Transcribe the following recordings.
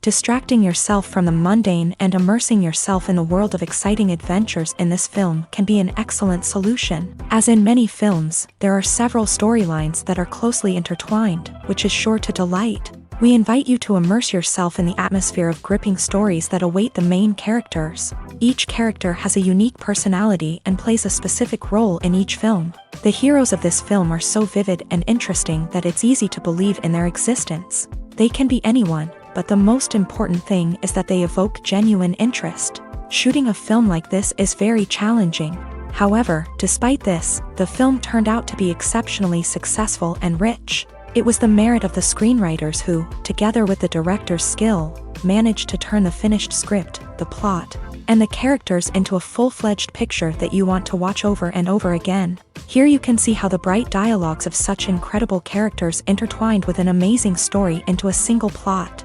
Distracting yourself from the mundane and immersing yourself in the world of exciting adventures in this film can be an excellent solution. As in many films, there are several storylines that are closely intertwined, which is sure to delight. We invite you to immerse yourself in the atmosphere of gripping stories that await the main characters. Each character has a unique personality and plays a specific role in each film. The heroes of this film are so vivid and interesting that it's easy to believe in their existence. They can be anyone, but the most important thing is that they evoke genuine interest. Shooting a film like this is very challenging. However, despite this, the film turned out to be exceptionally successful and rich. It was the merit of the screenwriters who, together with the director's skill, managed to turn the finished script, the plot, and the characters into a full-fledged picture that you want to watch over and over again. Here you can see how the bright dialogues of such incredible characters intertwined with an amazing story into a single plot.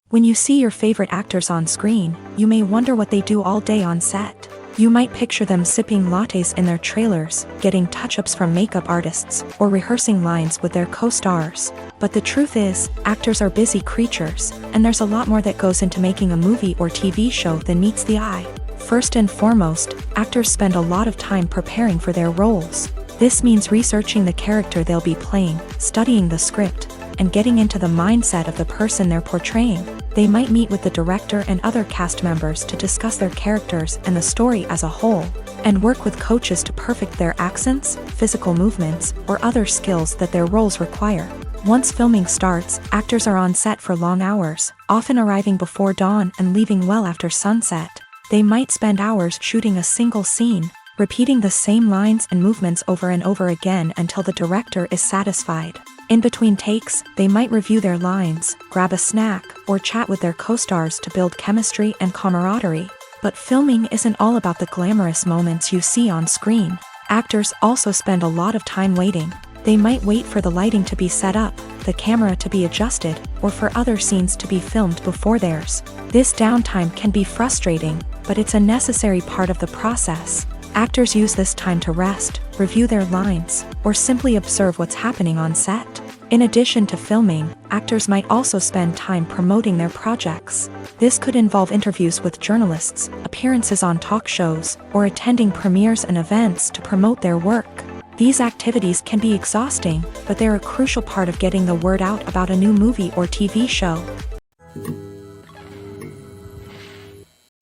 When you see your favorite actors on screen, you may wonder what they do all day on set. You might picture them sipping lattes in their trailers, getting touch-ups from makeup artists, or rehearsing lines with their co-stars. But the truth is, actors are busy creatures, and there's a lot more that goes into making a movie or TV show than meets the eye. First and foremost, actors spend a lot of time preparing for their roles. This means researching the character they'll be playing, studying the script, and getting into the mindset of the person they're portraying. They might meet with the director and other cast members to discuss their characters and the story as a whole, and work with coaches to perfect their accents, physical movements, or other skills that their roles require. Once filming starts, actors are on set for long hours, often arriving before dawn and leaving well after sunset. They might spend hours shooting a single scene, repeating the same lines and movements over and over again until the director is satisfied. In between takes, they might review their lines, grab a snack, or chat with their co-stars to build chemistry and camaraderie. But filming isn't all about the glamorous moments you see on screen. Actors also spend a lot of time waiting. They might wait for the lighting to be set up, the camera to be adjusted, or for other scenes to be filmed before theirs. This downtime can be frustrating, but it's a necessary part of the process. Actors use this time to rest, review their lines, or simply observe what's happening on set. In addition to filming, actors might also spend time promoting their projects. This could involve interviews with journalists, appearances on talk shows, or attending premieres and events to promote their work. These activities can be exhausting, but they're a crucial part of getting the word out about a new movie or TV show.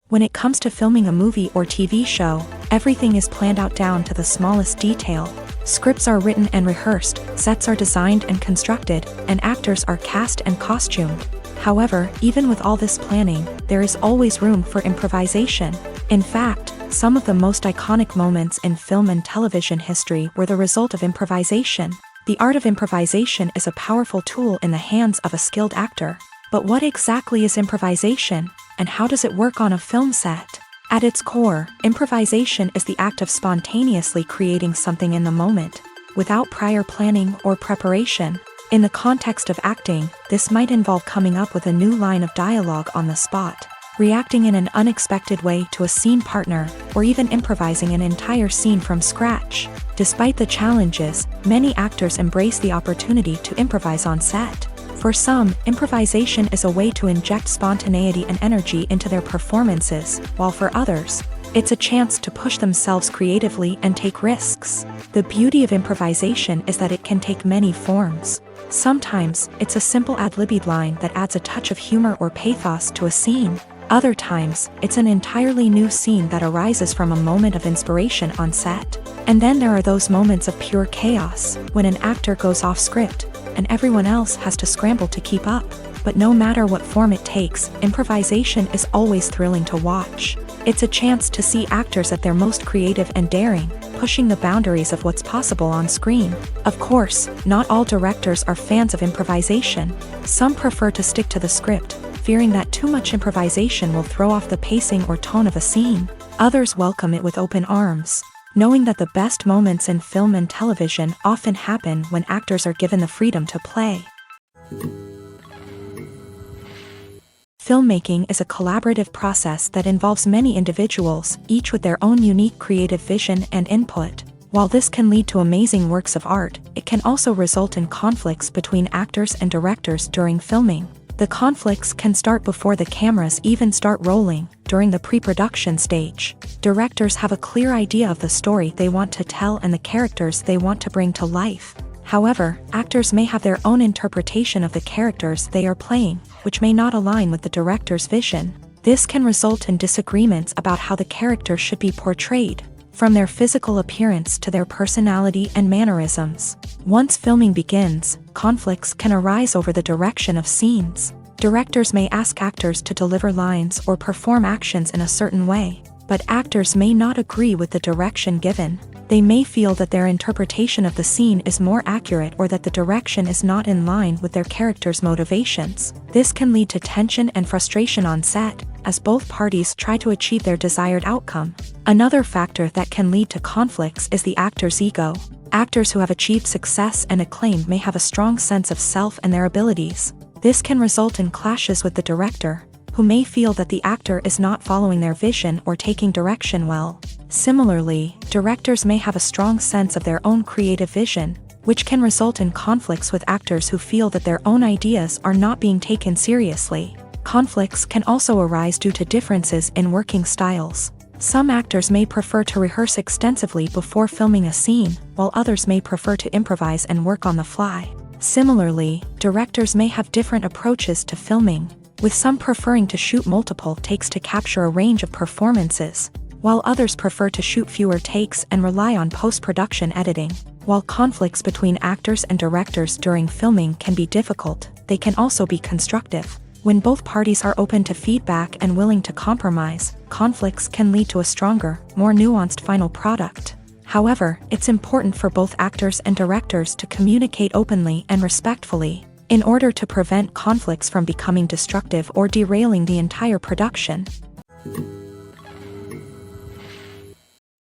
When it comes to filming a movie or TV show, everything is planned out down to the smallest detail. Scripts are written and rehearsed, sets are designed and constructed, and actors are cast and costumed. However, even with all this planning, there is always room for improvisation. In fact, some of the most iconic moments in film and television history were the result of improvisation. The art of improvisation is a powerful tool in the hands of a skilled actor. But what exactly is improvisation, and how does it work on a film set? At its core, improvisation is the act of spontaneously creating something in the moment, without prior planning or preparation. In the context of acting, this might involve coming up with a new line of dialogue on the spot, reacting in an unexpected way to a scene partner, or even improvising an entire scene from scratch. Despite the challenges, many actors embrace the opportunity to improvise on set. For some, improvisation is a way to inject spontaneity and energy into their performances, while for others, it's a chance to push themselves creatively and take risks. The beauty of improvisation is that it can take many forms. Sometimes, it's a simple ad-libbed line that adds a touch of humor or pathos to a scene. Other times, it's an entirely new scene that arises from a moment of inspiration on set. And then there are those moments of pure chaos, when an actor goes off script, and everyone else has to scramble to keep up. But no matter what form it takes, improvisation is always thrilling to watch. It's a chance to see actors at their most creative and daring, pushing the boundaries of what's possible on screen. Of course, not all directors are fans of improvisation. Some prefer to stick to the script, fearing that too much improvisation will throw off the pacing or tone of a scene. Others welcome it with open arms, knowing that the best moments in film and television often happen when actors are given the freedom to play. Filmmaking is a collaborative process that involves many individuals, each with their own unique creative vision and input. While this can lead to amazing works of art, it can also result in conflicts between actors and directors during filming. The conflicts can start before the cameras even start rolling, during the pre-production stage. Directors have a clear idea of the story they want to tell and the characters they want to bring to life. However, actors may have their own interpretation of the characters they are playing, which may not align with the director's vision. This can result in disagreements about how the character should be portrayed, from their physical appearance to their personality and mannerisms. Once filming begins, conflicts can arise over the direction of scenes. Directors may ask actors to deliver lines or perform actions in a certain way, but actors may not agree with the direction given. They may feel that their interpretation of the scene is more accurate or that the direction is not in line with their character's motivations. This can lead to tension and frustration on set, as both parties try to achieve their desired outcome. Another factor that can lead to conflicts is the actor's ego. Actors who have achieved success and acclaim may have a strong sense of self and their abilities. This can result in clashes with the director, who may feel that the actor is not following their vision or taking direction well. Similarly, directors may have a strong sense of their own creative vision, which can result in conflicts with actors who feel that their own ideas are not being taken seriously. Conflicts can also arise due to differences in working styles. Some actors may prefer to rehearse extensively before filming a scene, while others may prefer to improvise and work on the fly. Similarly, directors may have different approaches to filming, with some preferring to shoot multiple takes to capture a range of performances, while others prefer to shoot fewer takes and rely on post-production editing. While conflicts between actors and directors during filming can be difficult, they can also be constructive. When both parties are open to feedback and willing to compromise, conflicts can lead to a stronger, more nuanced final product. However, it's important for both actors and directors to communicate openly and respectfully, in order to prevent conflicts from becoming destructive or derailing the entire production.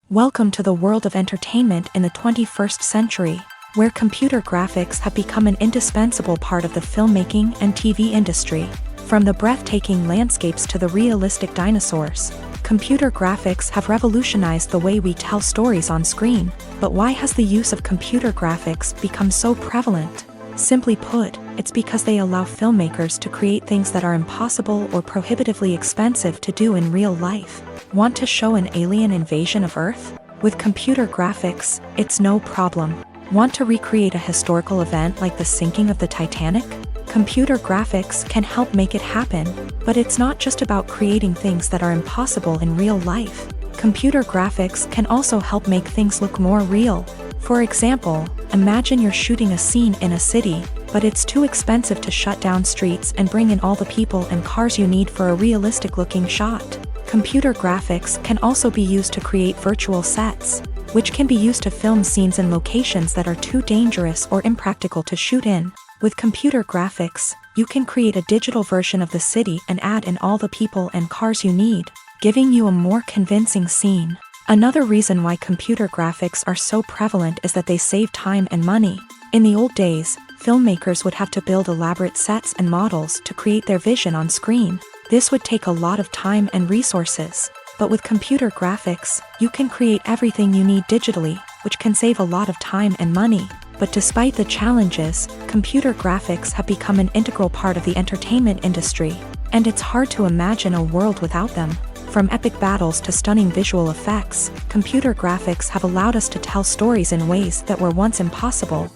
Welcome to the world of entertainment in the 21st century, where computer graphics have become an indispensable part of the filmmaking and TV industry. From the breathtaking landscapes to the realistic dinosaurs, computer graphics have revolutionized the way we tell stories on screen. But why has the use of computer graphics become so prevalent? Simply put, it's because they allow filmmakers to create things that are impossible or prohibitively expensive to do in real life. Want to show an alien invasion of Earth? With computer graphics, it's no problem. Want to recreate a historical event like the sinking of the Titanic? Computer graphics can help make it happen, but it's not just about creating things that are impossible in real life. Computer graphics can also help make things look more real. For example, imagine you're shooting a scene in a city, but it's too expensive to shut down streets and bring in all the people and cars you need for a realistic-looking shot. Computer graphics can also be used to create virtual sets, which can be used to film scenes in locations that are too dangerous or impractical to shoot in. With computer graphics, you can create a digital version of the city and add in all the people and cars you need, giving you a more convincing scene. Another reason why computer graphics are so prevalent is that they save time and money. In the old days, filmmakers would have to build elaborate sets and models to create their vision on screen. This would take a lot of time and resources. But with computer graphics, you can create everything you need digitally, which can save a lot of time and money. But despite the challenges, computer graphics have become an integral part of the entertainment industry, and it's hard to imagine a world without them. From epic battles to stunning visual effects, computer graphics have allowed us to tell stories in ways that were once impossible.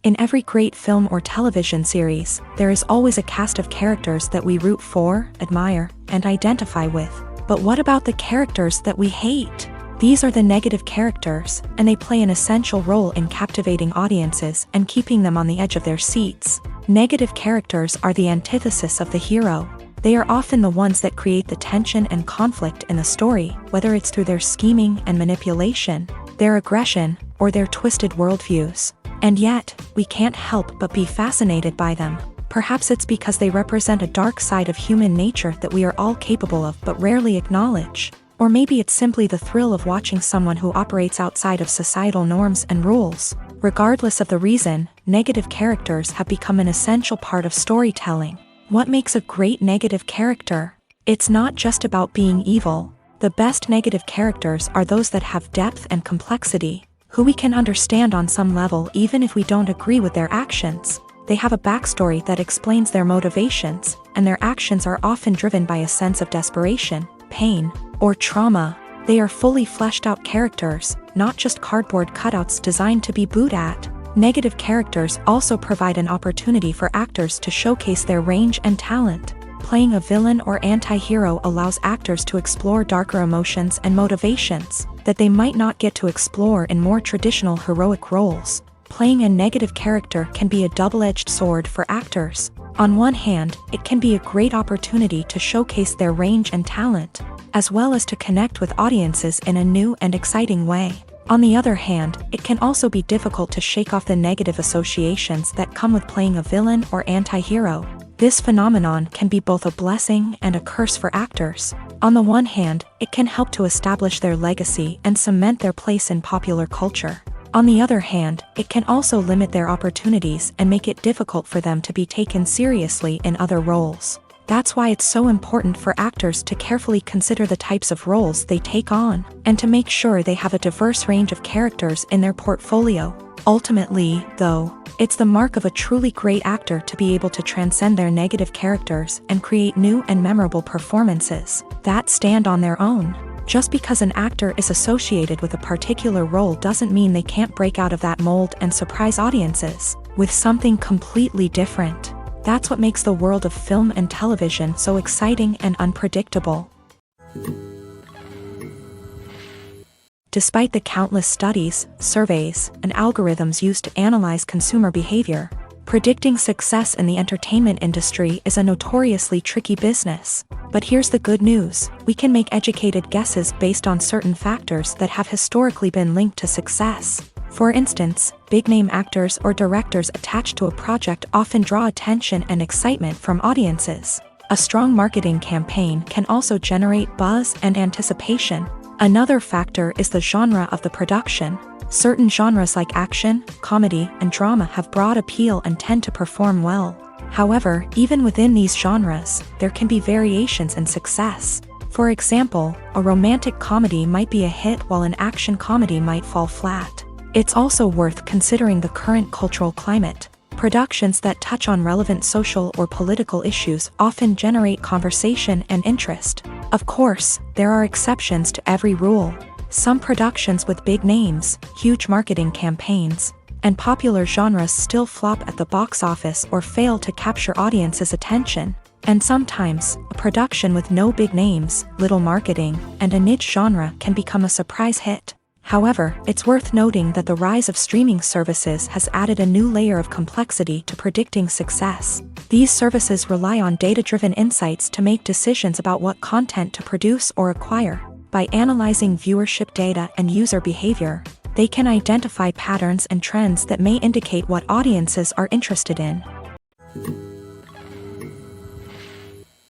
In every great film or television series, there is always a cast of characters that we root for, admire, and identify with. But what about the characters that we hate? These are the negative characters, and they play an essential role in captivating audiences and keeping them on the edge of their seats. Negative characters are the antithesis of the hero. They are often the ones that create the tension and conflict in the story, whether it's through their scheming and manipulation, their aggression, or their twisted worldviews. And yet, we can't help but be fascinated by them. Perhaps it's because they represent a dark side of human nature that we are all capable of but rarely acknowledge. Or maybe it's simply the thrill of watching someone who operates outside of societal norms and rules. Regardless of the reason, negative characters have become an essential part of storytelling. What makes a great negative character? It's not just about being evil. The best negative characters are those that have depth and complexity, who we can understand on some level even if we don't agree with their actions. They have a backstory that explains their motivations, and their actions are often driven by a sense of desperation, pain, or trauma. They are fully fleshed out characters, not just cardboard cutouts designed to be booed at. Negative characters also provide an opportunity for actors to showcase their range and talent. Playing a villain or anti-hero allows actors to explore darker emotions and motivations that they might not get to explore in more traditional heroic roles. Playing a negative character can be a double-edged sword for actors. On one hand, it can be a great opportunity to showcase their range and talent, as well as to connect with audiences in a new and exciting way. On the other hand, it can also be difficult to shake off the negative associations that come with playing a villain or anti-hero. This phenomenon can be both a blessing and a curse for actors. On the one hand, it can help to establish their legacy and cement their place in popular culture. On the other hand, it can also limit their opportunities and make it difficult for them to be taken seriously in other roles. That's why it's so important for actors to carefully consider the types of roles they take on, and to make sure they have a diverse range of characters in their portfolio. Ultimately, though, it's the mark of a truly great actor to be able to transcend their negative characters and create new and memorable performances that stand on their own. Just because an actor is associated with a particular role doesn't mean they can't break out of that mold and surprise audiences with something completely different. That's what makes the world of film and television so exciting and unpredictable. Despite the countless studies, surveys, and algorithms used to analyze consumer behavior, predicting success in the entertainment industry is a notoriously tricky business. But here's the good news: we can make educated guesses based on certain factors that have historically been linked to success. For instance, big-name actors or directors attached to a project often draw attention and excitement from audiences. A strong marketing campaign can also generate buzz and anticipation. Another factor is the genre of the production. Certain genres like action, comedy, and drama have broad appeal and tend to perform well. However, even within these genres, there can be variations in success. For example, a romantic comedy might be a hit while an action comedy might fall flat. It's also worth considering the current cultural climate. Productions that touch on relevant social or political issues often generate conversation and interest. Of course, there are exceptions to every rule. Some productions with big names, huge marketing campaigns, and popular genres still flop at the box office or fail to capture audiences' attention. And sometimes, a production with no big names, little marketing, and a niche genre can become a surprise hit. However, it's worth noting that the rise of streaming services has added a new layer of complexity to predicting success. These services rely on data-driven insights to make decisions about what content to produce or acquire. By analyzing viewership data and user behavior, they can identify patterns and trends that may indicate what audiences are interested in.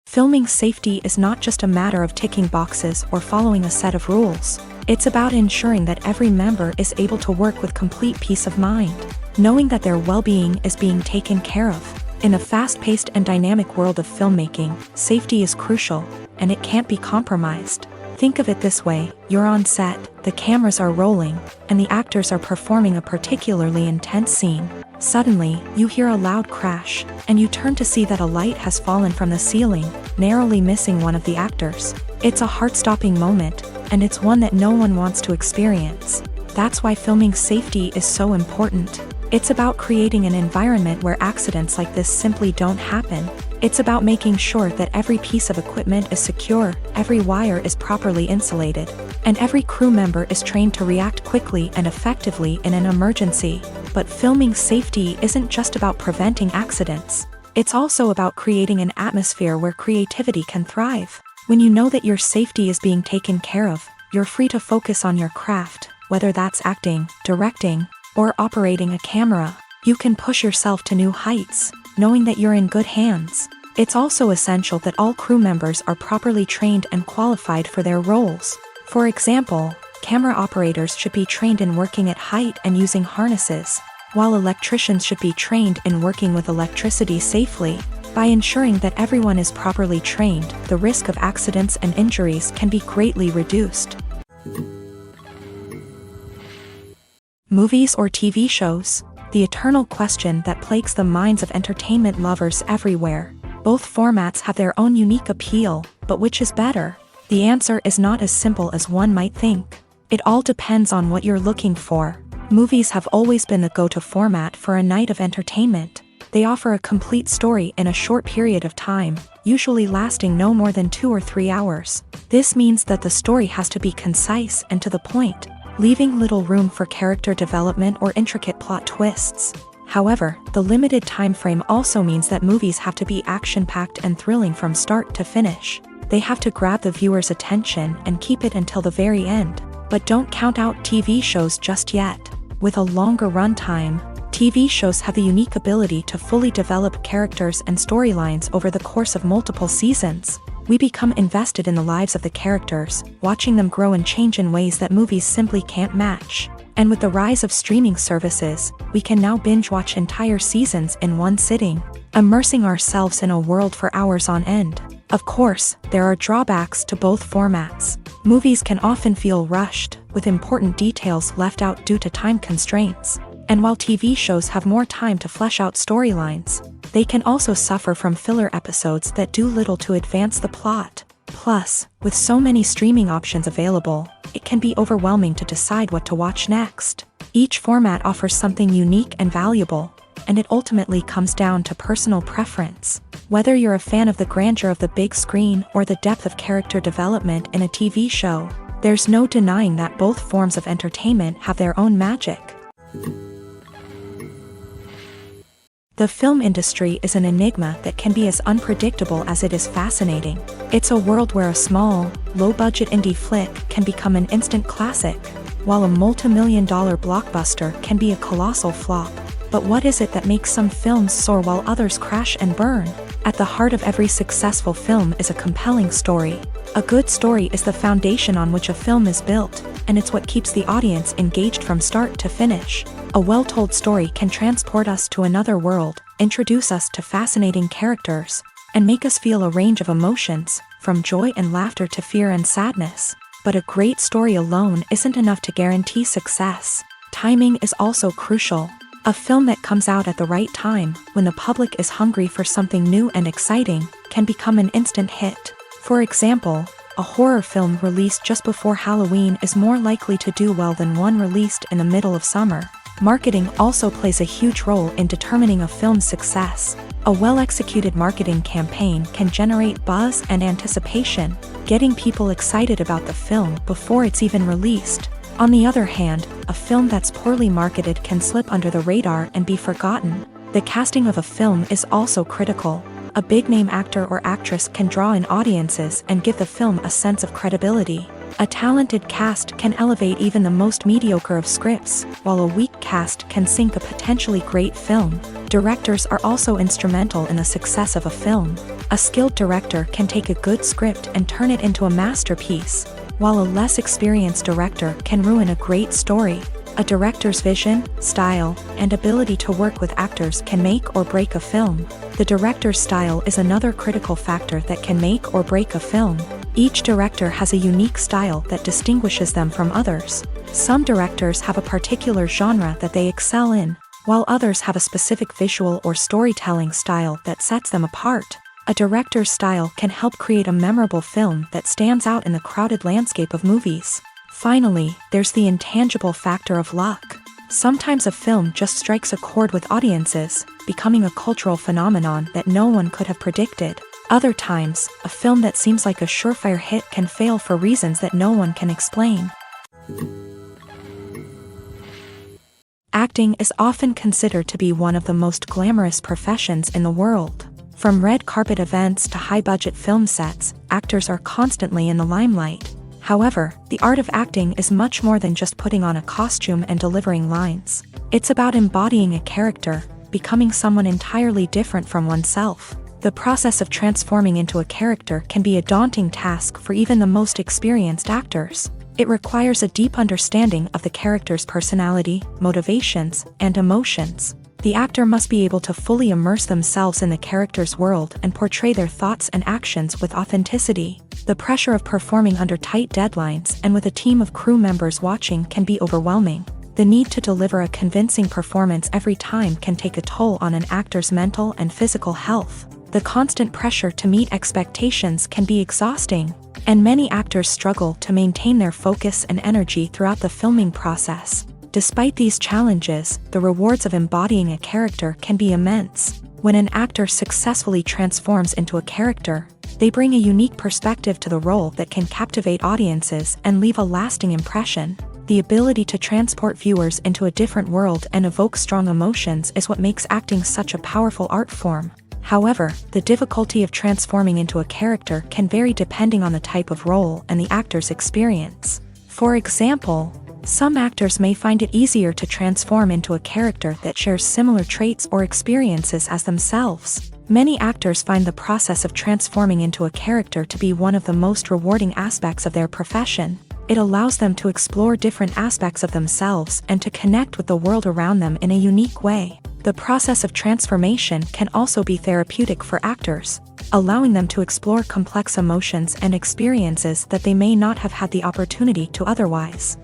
Filming safety is not just a matter of ticking boxes or following a set of rules. It's about ensuring that every member is able to work with complete peace of mind, knowing that their well-being is being taken care of. In a fast-paced and dynamic world of filmmaking, safety is crucial, and it can't be compromised. Think of it this way: you're on set, the cameras are rolling, and the actors are performing a particularly intense scene. Suddenly, you hear a loud crash, and you turn to see that a light has fallen from the ceiling, narrowly missing one of the actors. It's a heart-stopping moment, and it's one that no one wants to experience. That's why filming safety is so important. It's about creating an environment where accidents like this simply don't happen. It's about making sure that every piece of equipment is secure, every wire is properly insulated, and every crew member is trained to react quickly and effectively in an emergency. But filming safety isn't just about preventing accidents. It's also about creating an atmosphere where creativity can thrive. When you know that your safety is being taken care of, you're free to focus on your craft, whether that's acting, directing, or operating a camera. You can push yourself to new heights, knowing that you're in good hands. It's also essential that all crew members are properly trained and qualified for their roles. For example, camera operators should be trained in working at height and using harnesses, while electricians should be trained in working with electricity safely. By ensuring that everyone is properly trained, the risk of accidents and injuries can be greatly reduced. Movies or TV shows? The eternal question that plagues the minds of entertainment lovers everywhere. Both formats have their own unique appeal, but which is better? The answer is not as simple as one might think. It all depends on what you're looking for. Movies have always been the go-to format for a night of entertainment. They offer a complete story in a short period of time, usually lasting no more than 2 or 3 hours. This means that the story has to be concise and to the point, leaving little room for character development or intricate plot twists. However, the limited time frame also means that movies have to be action-packed and thrilling from start to finish. They have to grab the viewer's attention and keep it until the very end. But don't count out TV shows just yet. With a longer runtime, TV shows have the unique ability to fully develop characters and storylines over the course of multiple seasons. We become invested in the lives of the characters, watching them grow and change in ways that movies simply can't match. And with the rise of streaming services, we can now binge-watch entire seasons in one sitting, immersing ourselves in a world for hours on end. Of course, there are drawbacks to both formats. Movies can often feel rushed, with important details left out due to time constraints. And while TV shows have more time to flesh out storylines, they can also suffer from filler episodes that do little to advance the plot. Plus, with so many streaming options available, it can be overwhelming to decide what to watch next. Each format offers something unique and valuable, and it ultimately comes down to personal preference. Whether you're a fan of the grandeur of the big screen or the depth of character development in a TV show, there's no denying that both forms of entertainment have their own magic. The film industry is an enigma that can be as unpredictable as it is fascinating. It's a world where a small, low-budget indie flick can become an instant classic, while a multi-million-dollar blockbuster can be a colossal flop. But what is it that makes some films soar while others crash and burn? At the heart of every successful film is a compelling story. A good story is the foundation on which a film is built, and it's what keeps the audience engaged from start to finish. A well-told story can transport us to another world, introduce us to fascinating characters, and make us feel a range of emotions, from joy and laughter to fear and sadness. But a great story alone isn't enough to guarantee success. Timing is also crucial. A film that comes out at the right time, when the public is hungry for something new and exciting, can become an instant hit. For example, a horror film released just before Halloween is more likely to do well than one released in the middle of summer. Marketing also plays a huge role in determining a film's success. A well-executed marketing campaign can generate buzz and anticipation, getting people excited about the film before it's even released. On the other hand, a film that's poorly marketed can slip under the radar and be forgotten. The casting of a film is also critical. A big-name actor or actress can draw in audiences and give the film a sense of credibility. A talented cast can elevate even the most mediocre of scripts, while a weak cast can sink a potentially great film. Directors are also instrumental in the success of a film. A skilled director can take a good script and turn it into a masterpiece, while a less experienced director can ruin a great story. A director's vision, style, and ability to work with actors can make or break a film. The director's style is another critical factor that can make or break a film. Each director has a unique style that distinguishes them from others. Some directors have a particular genre that they excel in, while others have a specific visual or storytelling style that sets them apart. A director's style can help create a memorable film that stands out in the crowded landscape of movies. Finally, there's the intangible factor of luck. Sometimes a film just strikes a chord with audiences, becoming a cultural phenomenon that no one could have predicted. Other times, a film that seems like a surefire hit can fail for reasons that no one can explain. Acting is often considered to be one of the most glamorous professions in the world. From red carpet events to high-budget film sets, actors are constantly in the limelight. However, the art of acting is much more than just putting on a costume and delivering lines. It's about embodying a character, becoming someone entirely different from oneself. The process of transforming into a character can be a daunting task for even the most experienced actors. It requires a deep understanding of the character's personality, motivations, and emotions. The actor must be able to fully immerse themselves in the character's world and portray their thoughts and actions with authenticity. The pressure of performing under tight deadlines and with a team of crew members watching can be overwhelming. The need to deliver a convincing performance every time can take a toll on an actor's mental and physical health. The constant pressure to meet expectations can be exhausting, and many actors struggle to maintain their focus and energy throughout the filming process. Despite these challenges, the rewards of embodying a character can be immense. When an actor successfully transforms into a character, they bring a unique perspective to the role that can captivate audiences and leave a lasting impression. The ability to transport viewers into a different world and evoke strong emotions is what makes acting such a powerful art form. However, the difficulty of transforming into a character can vary depending on the type of role and the actor's experience. For example, some actors may find it easier to transform into a character that shares similar traits or experiences as themselves. Many actors find the process of transforming into a character to be one of the most rewarding aspects of their profession. It allows them to explore different aspects of themselves and to connect with the world around them in a unique way. The process of transformation can also be therapeutic for actors, allowing them to explore complex emotions and experiences that they may not have had the opportunity to otherwise.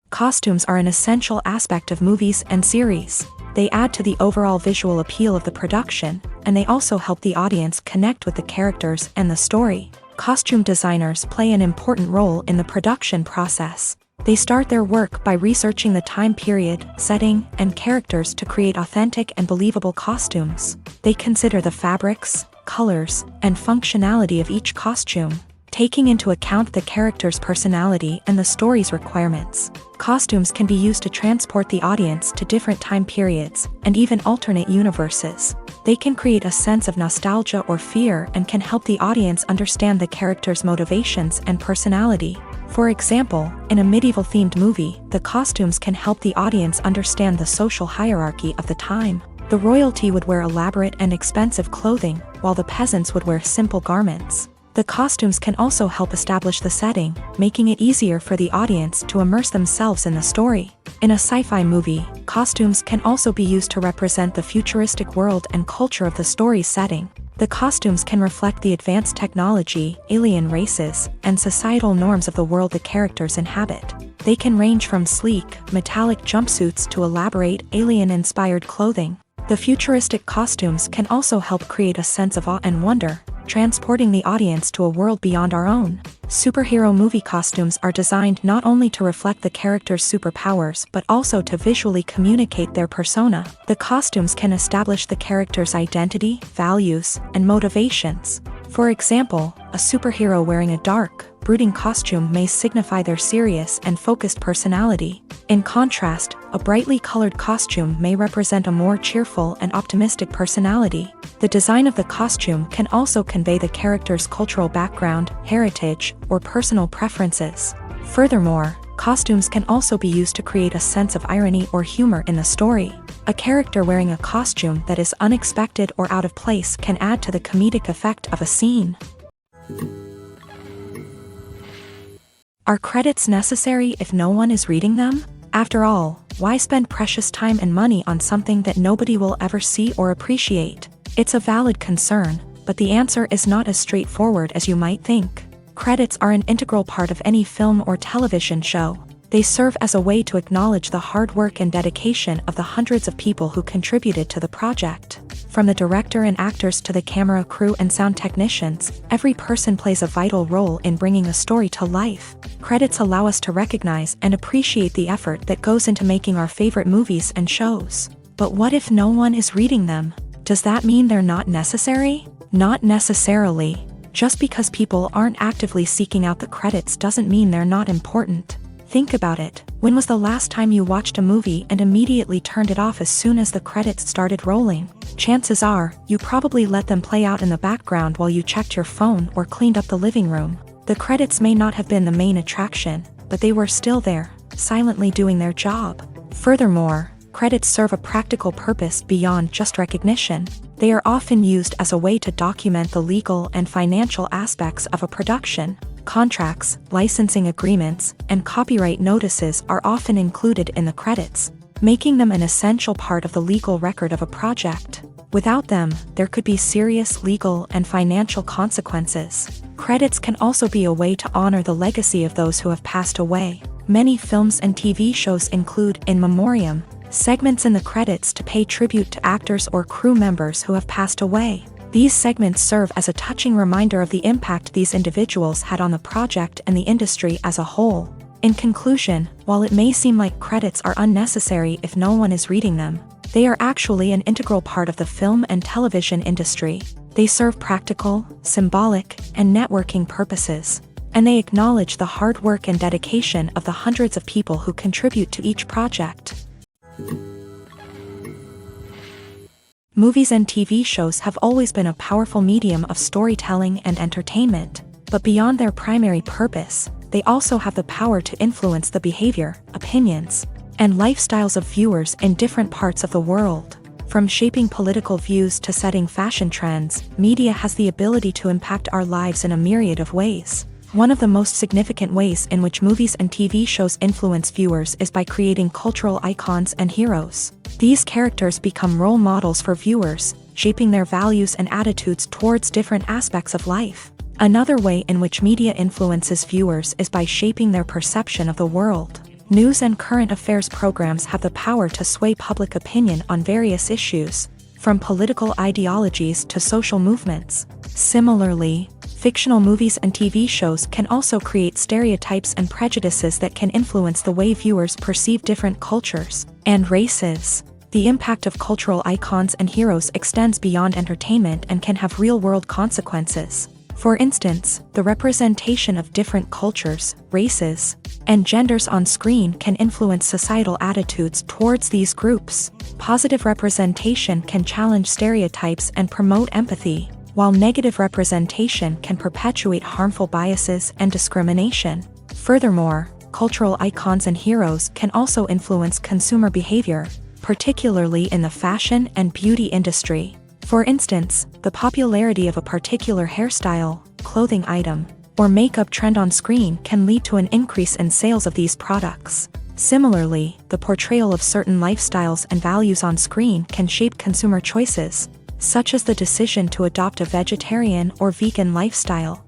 Costumes are an essential aspect of movies and series. They add to the overall visual appeal of the production, and they also help the audience connect with the characters and the story. Costume designers play an important role in the production process. They start their work by researching the time period, setting, and characters to create authentic and believable costumes. They consider the fabrics, colors, and functionality of each costume, taking into account the character's personality and the story's requirements. Costumes can be used to transport the audience to different time periods and even alternate universes. They can create a sense of nostalgia or fear and can help the audience understand the character's motivations and personality. For example, in a medieval-themed movie, the costumes can help the audience understand the social hierarchy of the time. The royalty would wear elaborate and expensive clothing, while the peasants would wear simple garments. The costumes can also help establish the setting, making it easier for the audience to immerse themselves in the story. In a sci-fi movie, costumes can also be used to represent the futuristic world and culture of the story's setting. The costumes can reflect the advanced technology, alien races, and societal norms of the world the characters inhabit. They can range from sleek, metallic jumpsuits to elaborate, alien-inspired clothing. The futuristic costumes can also help create a sense of awe and wonder, transporting the audience to a world beyond our own. Superhero movie costumes are designed not only to reflect the character's superpowers but also to visually communicate their persona. The costumes can establish the character's identity, values, and motivations. For example, a superhero wearing a dark, brooding costume may signify their serious and focused personality. In contrast, a brightly colored costume may represent a more cheerful and optimistic personality. The design of the costume can also convey the character's cultural background, heritage, or personal preferences. Furthermore, costumes can also be used to create a sense of irony or humor in the story. A character wearing a costume that is unexpected or out of place can add to the comedic effect of a scene. Are credits necessary if no one is reading them? After all, why spend precious time and money on something that nobody will ever see or appreciate? It's a valid concern, but the answer is not as straightforward as you might think. Credits are an integral part of any film or television show. They serve as a way to acknowledge the hard work and dedication of the hundreds of people who contributed to the project. From the director and actors to the camera crew and sound technicians, every person plays a vital role in bringing a story to life. Credits allow us to recognize and appreciate the effort that goes into making our favorite movies and shows. But what if no one is reading them? Does that mean they're not necessary? Not necessarily. Just because people aren't actively seeking out the credits doesn't mean they're not important. Think about it. When was the last time you watched a movie and immediately turned it off as soon as the credits started rolling? Chances are, you probably let them play out in the background while you checked your phone or cleaned up the living room. The credits may not have been the main attraction, but they were still there, silently doing their job. Furthermore, credits serve a practical purpose beyond just recognition. They are often used as a way to document the legal and financial aspects of a production. Contracts, licensing agreements, and copyright notices are often included in the credits, making them an essential part of the legal record of a project. Without them, there could be serious legal and financial consequences. Credits can also be a way to honor the legacy of those who have passed away. Many films and TV shows include in memoriam segments in the credits to pay tribute to actors or crew members who have passed away. These segments serve as a touching reminder of the impact these individuals had on the project and the industry as a whole. In conclusion, while it may seem like credits are unnecessary if no one is reading them, they are actually an integral part of the film and television industry. They serve practical, symbolic, and networking purposes, and they acknowledge the hard work and dedication of the hundreds of people who contribute to each project. Movies and TV shows have always been a powerful medium of storytelling and entertainment, but beyond their primary purpose, they also have the power to influence the behavior, opinions, and lifestyles of viewers in different parts of the world. From shaping political views to setting fashion trends, media has the ability to impact our lives in a myriad of ways. One of the most significant ways in which movies and TV shows influence viewers is by creating cultural icons and heroes. These characters become role models for viewers, shaping their values and attitudes towards different aspects of life. Another way in which media influences viewers is by shaping their perception of the world. News and current affairs programs have the power to sway public opinion on various issues, from political ideologies to social movements. Similarly, fictional movies and TV shows can also create stereotypes and prejudices that can influence the way viewers perceive different cultures and races. The impact of cultural icons and heroes extends beyond entertainment and can have real-world consequences. For instance, the representation of different cultures, races, and genders on screen can influence societal attitudes towards these groups. Positive representation can challenge stereotypes and promote empathy, while negative representation can perpetuate harmful biases and discrimination. Furthermore, cultural icons and heroes can also influence consumer behavior, particularly in the fashion and beauty industry. For instance, the popularity of a particular hairstyle, clothing item, or makeup trend on screen can lead to an increase in sales of these products. Similarly, the portrayal of certain lifestyles and values on screen can shape consumer choices, such as the decision to adopt a vegetarian or vegan lifestyle.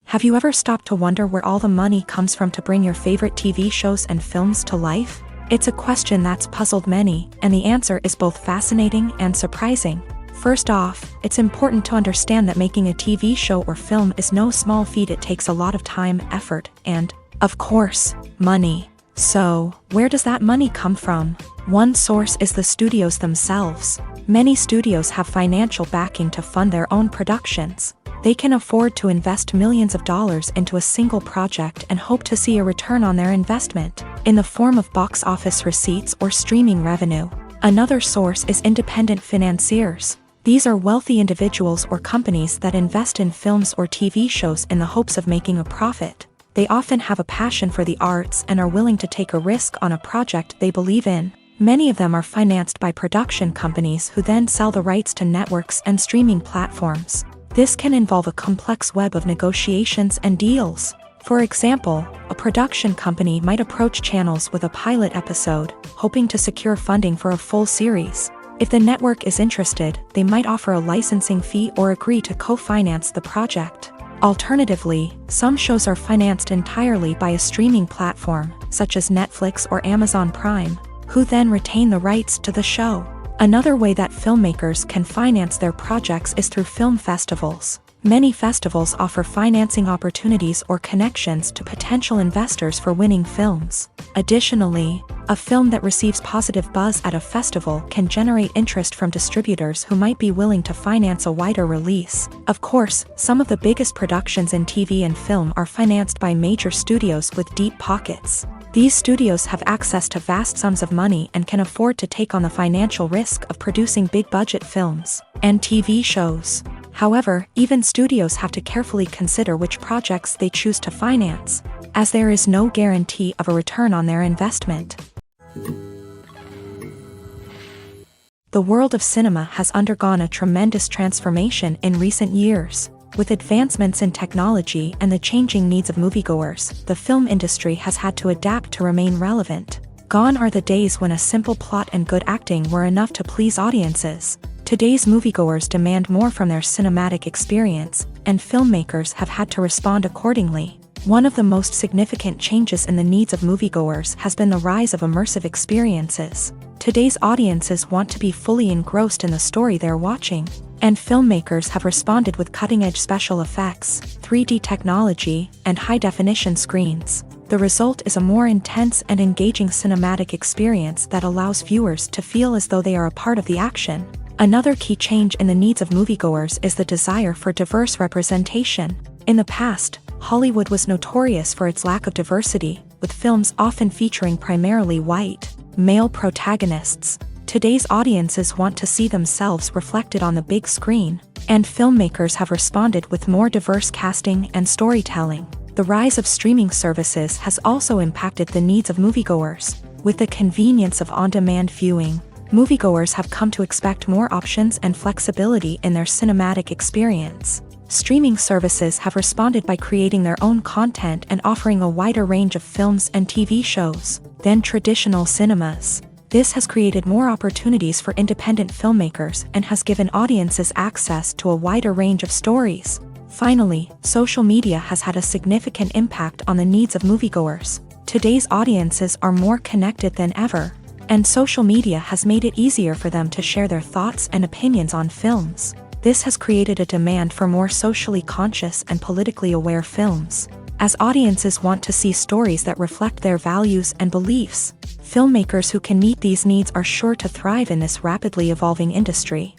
Have you ever stopped to wonder where all the money comes from to bring your favorite TV shows and films to life? It's a question that's puzzled many, and the answer is both fascinating and surprising. First off, it's important to understand that making a TV show or film is no small feat. It takes a lot of time, effort, and, of course, money. So, where does that money come from? One source is the studios themselves. Many studios have financial backing to fund their own productions. They can afford to invest millions of dollars into a single project and hope to see a return on their investment, in the form of box office receipts or streaming revenue. Another source is independent financiers. These are wealthy individuals or companies that invest in films or TV shows in the hopes of making a profit. They often have a passion for the arts and are willing to take a risk on a project they believe in. Many of them are financed by production companies who then sell the rights to networks and streaming platforms. This can involve a complex web of negotiations and deals. For example, a production company might approach channels with a pilot episode, hoping to secure funding for a full series. If the network is interested, they might offer a licensing fee or agree to co-finance the project. Alternatively, some shows are financed entirely by a streaming platform, such as Netflix or Amazon Prime, who then retain the rights to the show. Another way that filmmakers can finance their projects is through film festivals. Many festivals offer financing opportunities or connections to potential investors for winning films. Additionally, a film that receives positive buzz at a festival can generate interest from distributors who might be willing to finance a wider release. Of course, some of the biggest productions in TV and film are financed by major studios with deep pockets. These studios have access to vast sums of money and can afford to take on the financial risk of producing big-budget films and TV shows. However, even studios have to carefully consider which projects they choose to finance, as there is no guarantee of a return on their investment. The world of cinema has undergone a tremendous transformation in recent years. With advancements in technology and the changing needs of moviegoers, the film industry has had to adapt to remain relevant. Gone are the days when a simple plot and good acting were enough to please audiences. Today's moviegoers demand more from their cinematic experience, and filmmakers have had to respond accordingly. One of the most significant changes in the needs of moviegoers has been the rise of immersive experiences. Today's audiences want to be fully engrossed in the story they're watching, and filmmakers have responded with cutting-edge special effects, 3D technology, and high-definition screens. The result is a more intense and engaging cinematic experience that allows viewers to feel as though they are a part of the action. Another key change in the needs of moviegoers is the desire for diverse representation. In the past, Hollywood was notorious for its lack of diversity, with films often featuring primarily white, male protagonists. Today's audiences want to see themselves reflected on the big screen, and filmmakers have responded with more diverse casting and storytelling. The rise of streaming services has also impacted the needs of moviegoers. With the convenience of on-demand viewing, moviegoers have come to expect more options and flexibility in their cinematic experience. Streaming services have responded by creating their own content and offering a wider range of films and TV shows than traditional cinemas. This has created more opportunities for independent filmmakers and has given audiences access to a wider range of stories. Finally, social media has had a significant impact on the needs of moviegoers. Today's audiences are more connected than ever, and social media has made it easier for them to share their thoughts and opinions on films. This has created a demand for more socially conscious and politically aware films. As audiences want to see stories that reflect their values and beliefs, filmmakers who can meet these needs are sure to thrive in this rapidly evolving industry.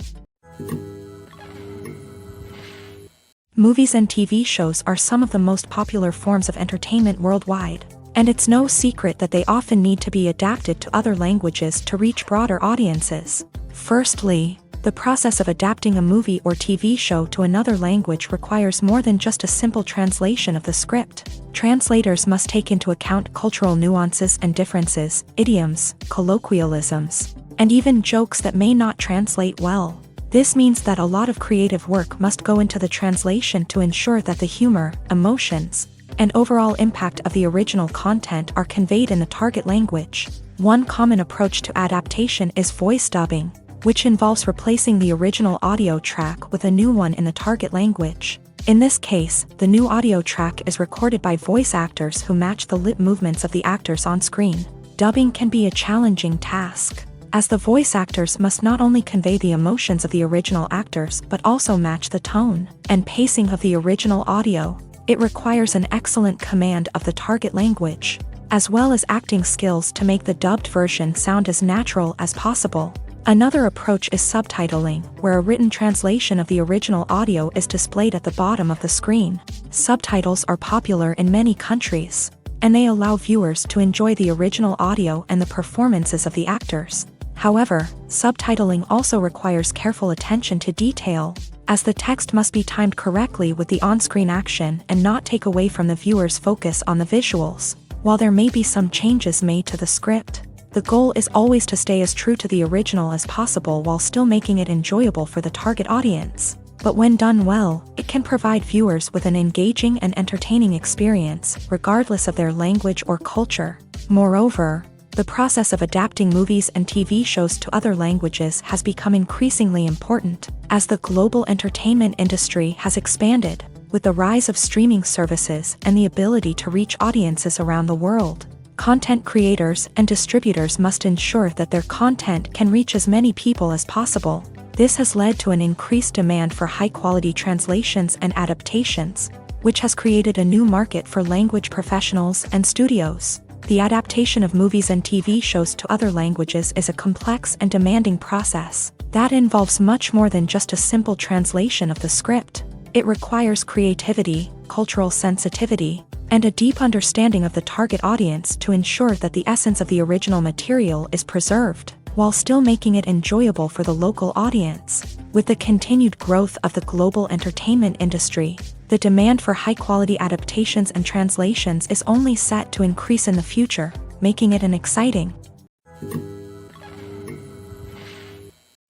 Movies and TV shows are some of the most popular forms of entertainment worldwide, and it's no secret that they often need to be adapted to other languages to reach broader audiences. Firstly, the process of adapting a movie or TV show to another language requires more than just a simple translation of the script. Translators must take into account cultural nuances and differences, idioms, colloquialisms, and even jokes that may not translate well. This means that a lot of creative work must go into the translation to ensure that the humor, emotions, and overall impact of the original content are conveyed in the target language. One common approach to adaptation is voice dubbing, which involves replacing the original audio track with a new one in the target language. In this case, the new audio track is recorded by voice actors who match the lip movements of the actors on screen. Dubbing can be a challenging task, as the voice actors must not only convey the emotions of the original actors but also match the tone and pacing of the original audio. It requires an excellent command of the target language, as well as acting skills to make the dubbed version sound as natural as possible. Another approach is subtitling, where a written translation of the original audio is displayed at the bottom of the screen. Subtitles are popular in many countries, and they allow viewers to enjoy the original audio and the performances of the actors. However, subtitling also requires careful attention to detail, as the text must be timed correctly with the on-screen action and not take away from the viewer's focus on the visuals. While there may be some changes made to the script, the goal is always to stay as true to the original as possible while still making it enjoyable for the target audience. But when done well, it can provide viewers with an engaging and entertaining experience, regardless of their language or culture. Moreover, the process of adapting movies and TV shows to other languages has become increasingly important, as the global entertainment industry has expanded, with the rise of streaming services and the ability to reach audiences around the world. Content creators and distributors must ensure that their content can reach as many people as possible. This has led to an increased demand for high-quality translations and adaptations, which has created a new market for language professionals and studios. The adaptation of movies and TV shows to other languages is a complex and demanding process that involves much more than just a simple translation of the script. It requires creativity, cultural sensitivity, and a deep understanding of the target audience to ensure that the essence of the original material is preserved, while still making it enjoyable for the local audience. With the continued growth of the global entertainment industry, the demand for high-quality adaptations and translations is only set to increase in the future, making it an exciting.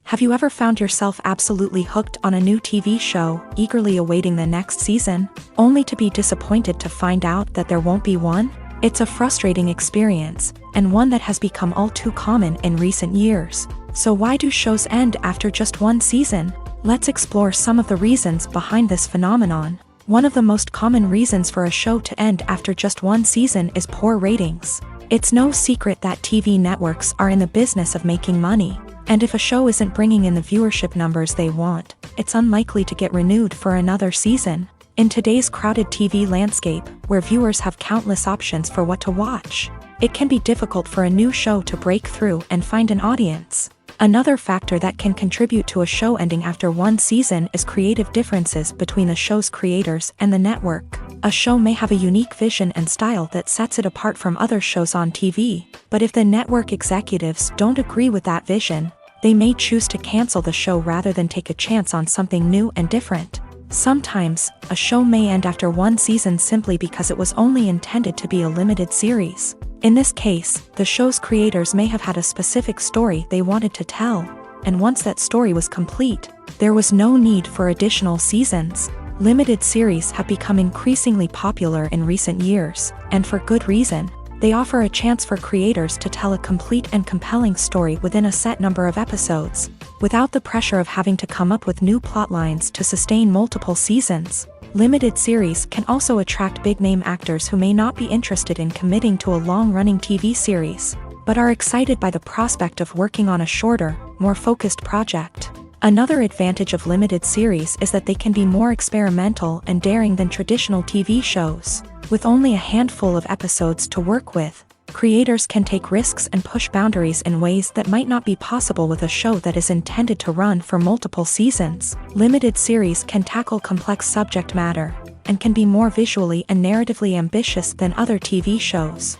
Have you ever found yourself absolutely hooked on a new TV show, eagerly awaiting the next season, only to be disappointed to find out that there won't be one? It's a frustrating experience, and one that has become all too common in recent years. So why do shows end after just one season? Let's explore some of the reasons behind this phenomenon. One of the most common reasons for a show to end after just one season is poor ratings. It's no secret that TV networks are in the business of making money. And if a show isn't bringing in the viewership numbers they want, it's unlikely to get renewed for another season. In today's crowded TV landscape, where viewers have countless options for what to watch, it can be difficult for a new show to break through and find an audience. Another factor that can contribute to a show ending after one season is creative differences between the show's creators and the network. A show may have a unique vision and style that sets it apart from other shows on TV, but if the network executives don't agree with that vision, they may choose to cancel the show rather than take a chance on something new and different. Sometimes, a show may end after one season simply because it was only intended to be a limited series. In this case, the show's creators may have had a specific story they wanted to tell, and once that story was complete, there was no need for additional seasons. Limited series have become increasingly popular in recent years, and for good reason. They offer a chance for creators to tell a complete and compelling story within a set number of episodes, without the pressure of having to come up with new plotlines to sustain multiple seasons. Limited series can also attract big-name actors who may not be interested in committing to a long-running TV series, but are excited by the prospect of working on a shorter, more focused project. Another advantage of limited series is that they can be more experimental and daring than traditional TV shows. With only a handful of episodes to work with, creators can take risks and push boundaries in ways that might not be possible with a show that is intended to run for multiple seasons. Limited series can tackle complex subject matter, and can be more visually and narratively ambitious than other TV shows.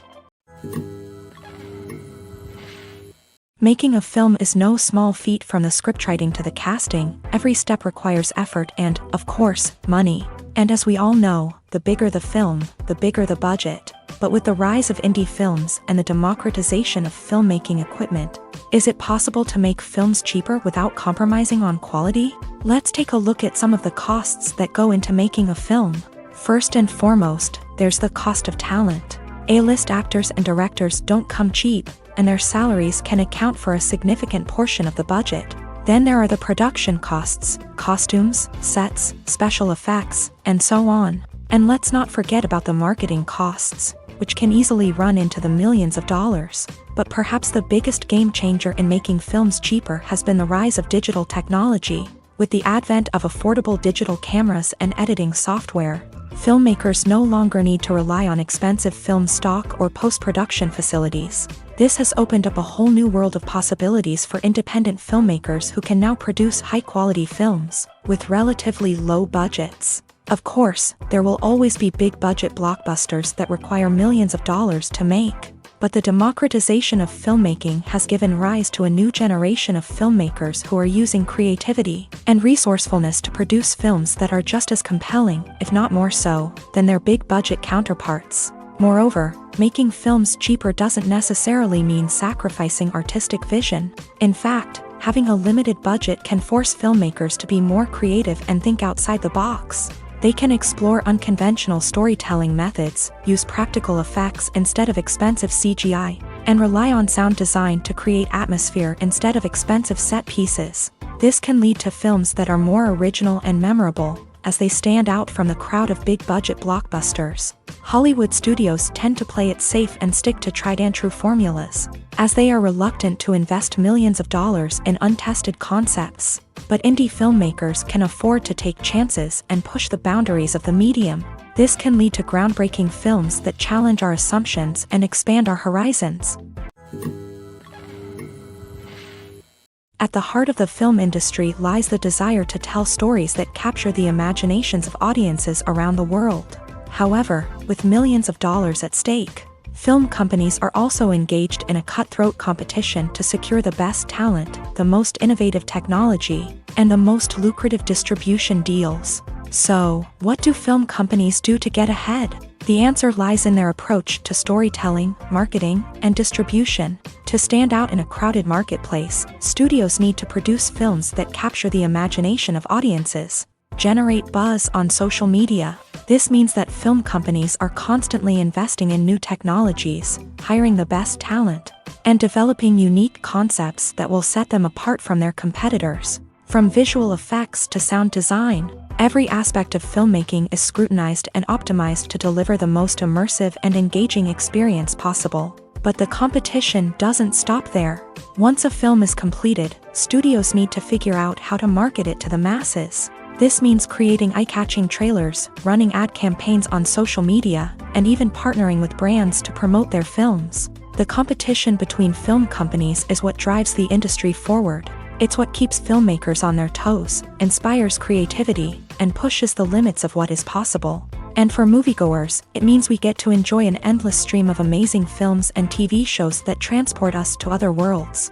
Making a film is no small feat. From the scriptwriting to the casting, every step requires effort and, of course, money. And as we all know, the bigger the film, the bigger the budget. But with the rise of indie films and the democratization of filmmaking equipment, is it possible to make films cheaper without compromising on quality? Let's take a look at some of the costs that go into making a film. First and foremost, there's the cost of talent. A-list actors and directors don't come cheap, and their salaries can account for a significant portion of the budget. Then there are the production costs, costumes, sets, special effects, and so on. And let's not forget about the marketing costs, which can easily run into the millions of dollars. But perhaps the biggest game changer in making films cheaper has been the rise of digital technology. With the advent of affordable digital cameras and editing software, filmmakers no longer need to rely on expensive film stock or post-production facilities. This has opened up a whole new world of possibilities for independent filmmakers who can now produce high-quality films with relatively low budgets. Of course, there will always be big-budget blockbusters that require millions of dollars to make. But the democratization of filmmaking has given rise to a new generation of filmmakers who are using creativity and resourcefulness to produce films that are just as compelling, if not more so, than their big-budget counterparts. Moreover, making films cheaper doesn't necessarily mean sacrificing artistic vision. In fact, having a limited budget can force filmmakers to be more creative and think outside the box. They can explore unconventional storytelling methods, use practical effects instead of expensive CGI, and rely on sound design to create atmosphere instead of expensive set pieces. This can lead to films that are more original and memorable, as they stand out from the crowd of big-budget blockbusters. Hollywood studios tend to play it safe and stick to tried-and-true formulas, as they are reluctant to invest millions of dollars in untested concepts. But indie filmmakers can afford to take chances and push the boundaries of the medium. This can lead to groundbreaking films that challenge our assumptions and expand our horizons. At the heart of the film industry lies the desire to tell stories that capture the imaginations of audiences around the world. However, with millions of dollars at stake, film companies are also engaged in a cutthroat competition to secure the best talent, the most innovative technology, and the most lucrative distribution deals. So, what do film companies do to get ahead? The answer lies in their approach to storytelling, marketing, and distribution. To stand out in a crowded marketplace, studios need to produce films that capture the imagination of audiences, generate buzz on social media. This means that film companies are constantly investing in new technologies, hiring the best talent, and developing unique concepts that will set them apart from their competitors. From visual effects to sound design, every aspect of filmmaking is scrutinized and optimized to deliver the most immersive and engaging experience possible. But the competition doesn't stop there. Once a film is completed, studios need to figure out how to market it to the masses. This means creating eye-catching trailers, running ad campaigns on social media, and even partnering with brands to promote their films. The competition between film companies is what drives the industry forward. It's what keeps filmmakers on their toes, inspires creativity, and pushes the limits of what is possible. And for moviegoers, it means we get to enjoy an endless stream of amazing films and TV shows that transport us to other worlds.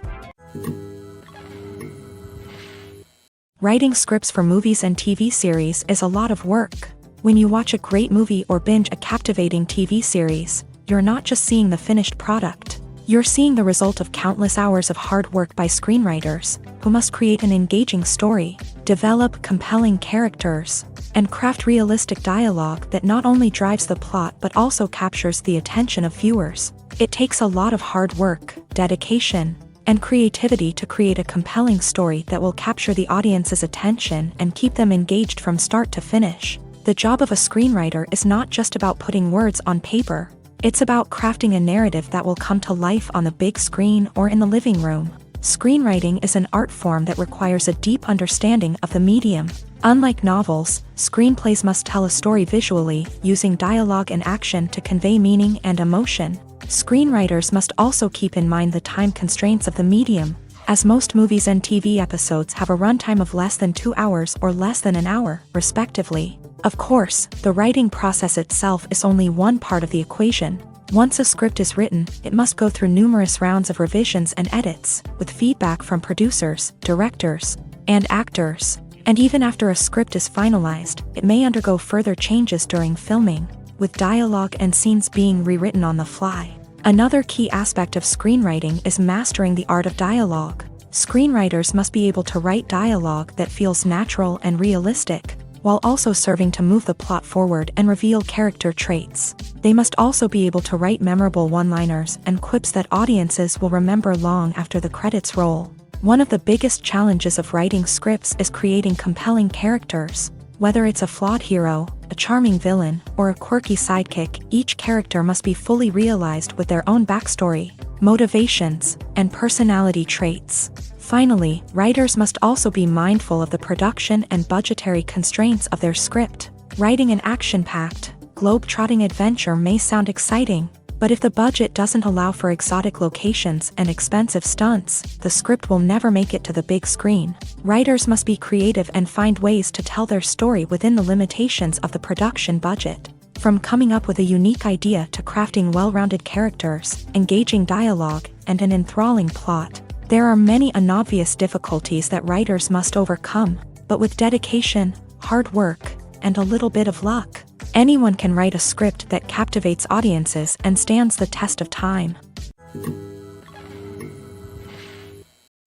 Writing scripts for movies and TV series is a lot of work. When you watch a great movie or binge a captivating TV series, you're not just seeing the finished product. You're seeing the result of countless hours of hard work by screenwriters, who must create an engaging story, develop compelling characters, and craft realistic dialogue that not only drives the plot but also captures the attention of viewers. It takes a lot of hard work, dedication, and creativity to create a compelling story that will capture the audience's attention and keep them engaged from start to finish. The job of a screenwriter is not just about putting words on paper. It's about crafting a narrative that will come to life on the big screen or in the living room. Screenwriting is an art form that requires a deep understanding of the medium. Unlike novels, screenplays must tell a story visually, using dialogue and action to convey meaning and emotion. Screenwriters must also keep in mind the time constraints of the medium, as most movies and TV episodes have a runtime of less than 2 hours or less than an hour, respectively. Of course, the writing process itself is only one part of the equation. Once a script is written, it must go through numerous rounds of revisions and edits, with feedback from producers, directors, and actors. And even after a script is finalized, it may undergo further changes during filming, with dialogue and scenes being rewritten on the fly. Another key aspect of screenwriting is mastering the art of dialogue. Screenwriters must be able to write dialogue that feels natural and realistic, while also serving to move the plot forward and reveal character traits. They must also be able to write memorable one-liners and quips that audiences will remember long after the credits roll. One of the biggest challenges of writing scripts is creating compelling characters. Whether it's a flawed hero, a charming villain, or a quirky sidekick, each character must be fully realized with their own backstory, motivations, and personality traits. Finally, writers must also be mindful of the production and budgetary constraints of their script. Writing an action-packed, globe-trotting adventure may sound exciting, but if the budget doesn't allow for exotic locations and expensive stunts, the script will never make it to the big screen. Writers must be creative and find ways to tell their story within the limitations of the production budget. From coming up with a unique idea to crafting well-rounded characters, engaging dialogue, and an enthralling plot, there are many unobvious difficulties that writers must overcome, but with dedication, hard work, and a little bit of luck, anyone can write a script that captivates audiences and stands the test of time.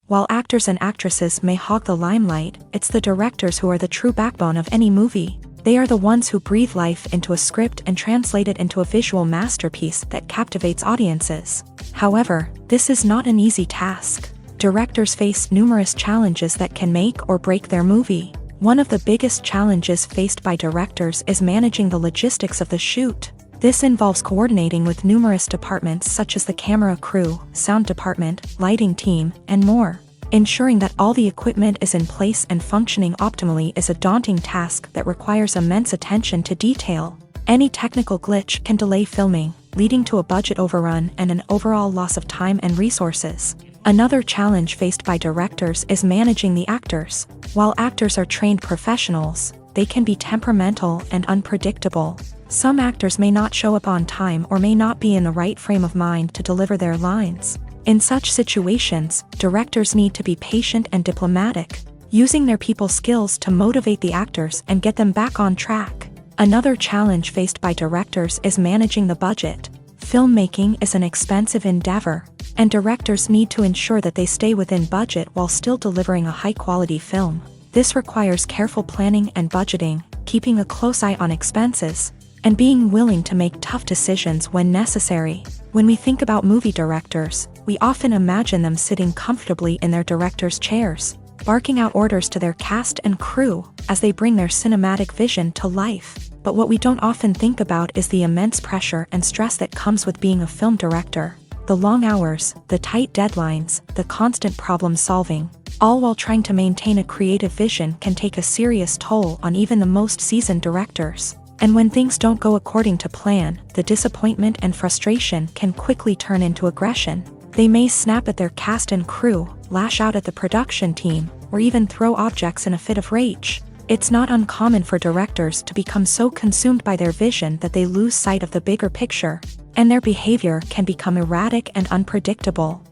While actors and actresses may hog the limelight, it's the directors who are the true backbone of any movie. They are the ones who breathe life into a script and translate it into a visual masterpiece that captivates audiences. However, this is not an easy task. Directors face numerous challenges that can make or break their movie. One of the biggest challenges faced by directors is managing the logistics of the shoot. This involves coordinating with numerous departments such as the camera crew, sound department, lighting team, and more. Ensuring that all the equipment is in place and functioning optimally is a daunting task that requires immense attention to detail. Any technical glitch can delay filming, leading to a budget overrun and an overall loss of time and resources. Another challenge faced by directors is managing the actors. While actors are trained professionals, they can be temperamental and unpredictable. Some actors may not show up on time or may not be in the right frame of mind to deliver their lines. In such situations, directors need to be patient and diplomatic, using their people skills to motivate the actors and get them back on track. Another challenge faced by directors is managing the budget. Filmmaking is an expensive endeavor, and directors need to ensure that they stay within budget while still delivering a high-quality film. This requires careful planning and budgeting, keeping a close eye on expenses, and being willing to make tough decisions when necessary. When we think about movie directors, we often imagine them sitting comfortably in their director's chairs, barking out orders to their cast and crew as they bring their cinematic vision to life. But what we don't often think about is the immense pressure and stress that comes with being a film director. The long hours, the tight deadlines, the constant problem solving, all while trying to maintain a creative vision can take a serious toll on even the most seasoned directors. And when things don't go according to plan, the disappointment and frustration can quickly turn into aggression. They may snap at their cast and crew, lash out at the production team, or even throw objects in a fit of rage. It's not uncommon for directors to become so consumed by their vision that they lose sight of the bigger picture, and their behavior can become erratic and unpredictable.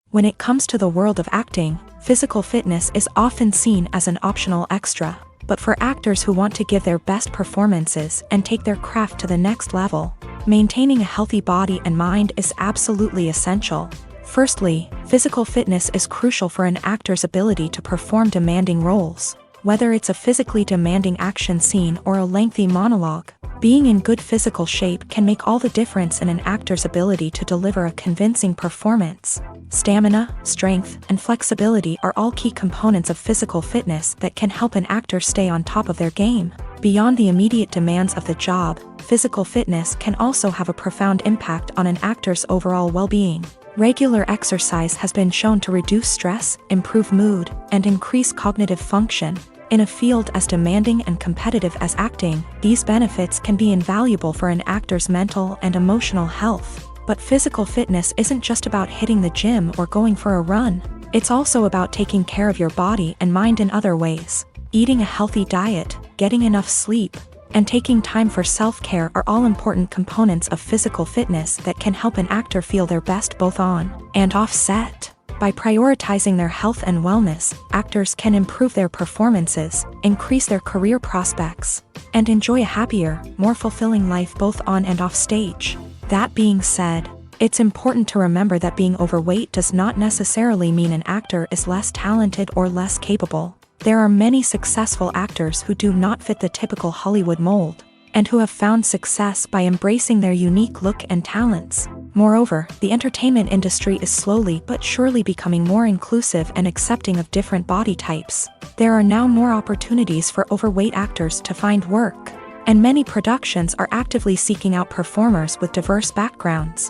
When it comes to the world of acting, physical fitness is often seen as an optional extra. But for actors who want to give their best performances and take their craft to the next level, maintaining a healthy body and mind is absolutely essential. Firstly, physical fitness is crucial for an actor's ability to perform demanding roles. Whether it's a physically demanding action scene or a lengthy monologue, being in good physical shape can make all the difference in an actor's ability to deliver a convincing performance. Stamina, strength, and flexibility are all key components of physical fitness that can help an actor stay on top of their game. Beyond the immediate demands of the job, physical fitness can also have a profound impact on an actor's overall well-being. Regular exercise has been shown to reduce stress, improve mood, and increase cognitive function. In a field as demanding and competitive as acting, these benefits can be invaluable for an actor's mental and emotional health. But physical fitness isn't just about hitting the gym or going for a run. It's also about taking care of your body and mind in other ways. Eating a healthy diet, getting enough sleep, and taking time for self-care are all important components of physical fitness that can help an actor feel their best both on and off set. By prioritizing their health and wellness, actors can improve their performances, increase their career prospects, and enjoy a happier, more fulfilling life both on and off stage. That being said, it's important to remember that being overweight does not necessarily mean an actor is less talented or less capable. There are many successful actors who do not fit the typical Hollywood mold, and who have found success by embracing their unique look and talents. Moreover, the entertainment industry is slowly but surely becoming more inclusive and accepting of different body types. There are now more opportunities for overweight actors to find work, and many productions are actively seeking out performers with diverse backgrounds.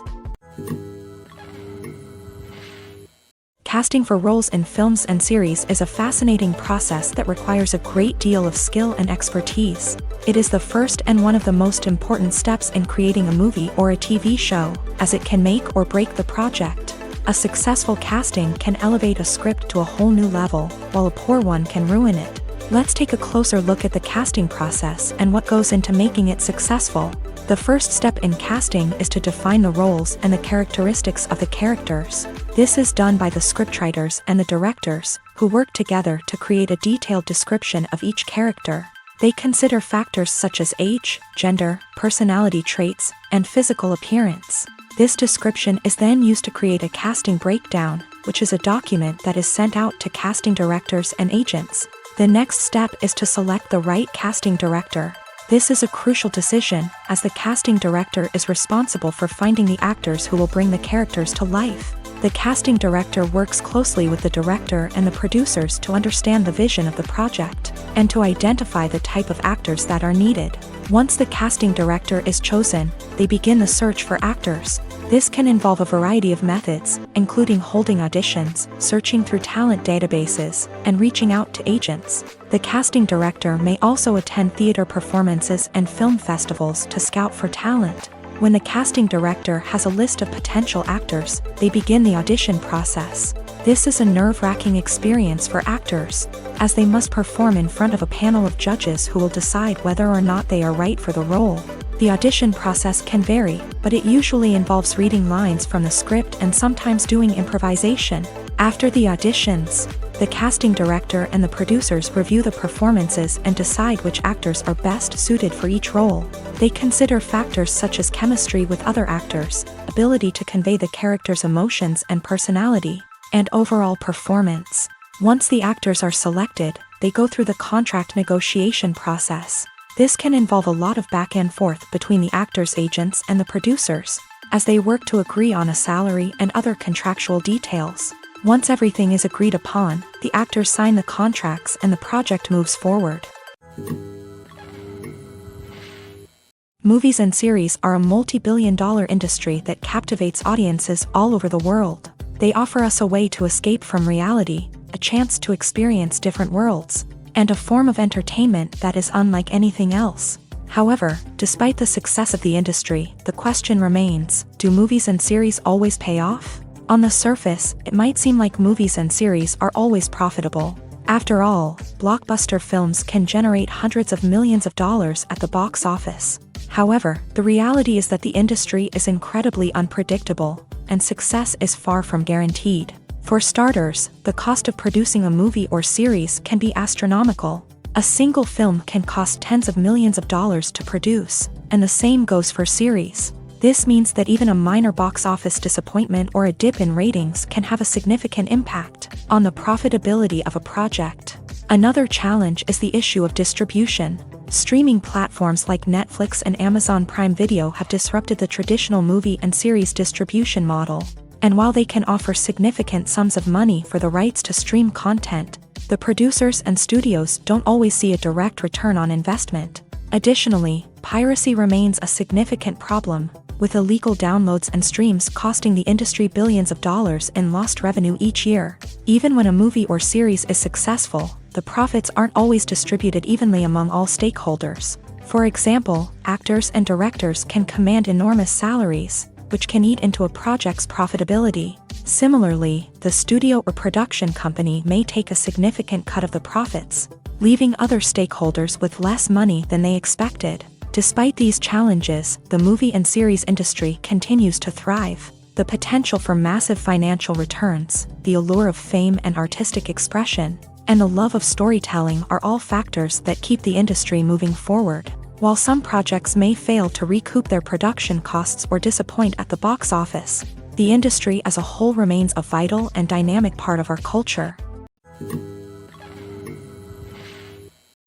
Casting for roles in films and series is a fascinating process that requires a great deal of skill and expertise. It is the first and one of the most important steps in creating a movie or a TV show, as it can make or break the project. A successful casting can elevate a script to a whole new level, while a poor one can ruin it. Let's take a closer look at the casting process and what goes into making it successful. The first step in casting is to define the roles and the characteristics of the characters. This is done by the scriptwriters and the directors, who work together to create a detailed description of each character. They consider factors such as age, gender, personality traits, and physical appearance. This description is then used to create a casting breakdown, which is a document that is sent out to casting directors and agents. The next step is to select the right casting director. This is a crucial decision, as the casting director is responsible for finding the actors who will bring the characters to life. The casting director works closely with the director and the producers to understand the vision of the project, and to identify the type of actors that are needed. Once the casting director is chosen, they begin the search for actors. This can involve a variety of methods, including holding auditions, searching through talent databases, and reaching out to agents. The casting director may also attend theater performances and film festivals to scout for talent. When the casting director has a list of potential actors, they begin the audition process. This is a nerve-wracking experience for actors, as they must perform in front of a panel of judges who will decide whether or not they are right for the role. The audition process can vary, but it usually involves reading lines from the script and sometimes doing improvisation. After the auditions, The casting director and the producers review the performances and decide which actors are best suited for each role. They consider factors such as chemistry with other actors, ability to convey the character's emotions and personality, and overall performance. Once the actors are selected, they go through the contract negotiation process. This can involve a lot of back and forth between the actors' agents and the producers, as they work to agree on a salary and other contractual details. Once everything is agreed upon, the actors sign the contracts and the project moves forward. Movies and series are a multi-billion-dollar industry that captivates audiences all over the world. They offer us a way to escape from reality, a chance to experience different worlds, and a form of entertainment that is unlike anything else. However, despite the success of the industry, the question remains, do movies and series always pay off? On the surface, it might seem like movies and series are always profitable. After all, blockbuster films can generate hundreds of millions of dollars at the box office. However, the reality is that the industry is incredibly unpredictable, and success is far from guaranteed. For starters, the cost of producing a movie or series can be astronomical. A single film can cost tens of millions of dollars to produce, and the same goes for series. This means that even a minor box office disappointment or a dip in ratings can have a significant impact on the profitability of a project. Another challenge is the issue of distribution. Streaming platforms like Netflix and Amazon Prime Video have disrupted the traditional movie and series distribution model. And while they can offer significant sums of money for the rights to stream content, the producers and studios don't always see a direct return on investment. Additionally, piracy remains a significant problem, with illegal downloads and streams costing the industry billions of dollars in lost revenue each year. Even when a movie or series is successful, the profits aren't always distributed evenly among all stakeholders. For example, actors and directors can command enormous salaries, which can eat into a project's profitability. Similarly, the studio or production company may take a significant cut of the profits, leaving other stakeholders with less money than they expected. Despite these challenges, the movie and series industry continues to thrive. The potential for massive financial returns, the allure of fame and artistic expression, and the love of storytelling are all factors that keep the industry moving forward. While some projects may fail to recoup their production costs or disappoint at the box office, the industry as a whole remains a vital and dynamic part of our culture.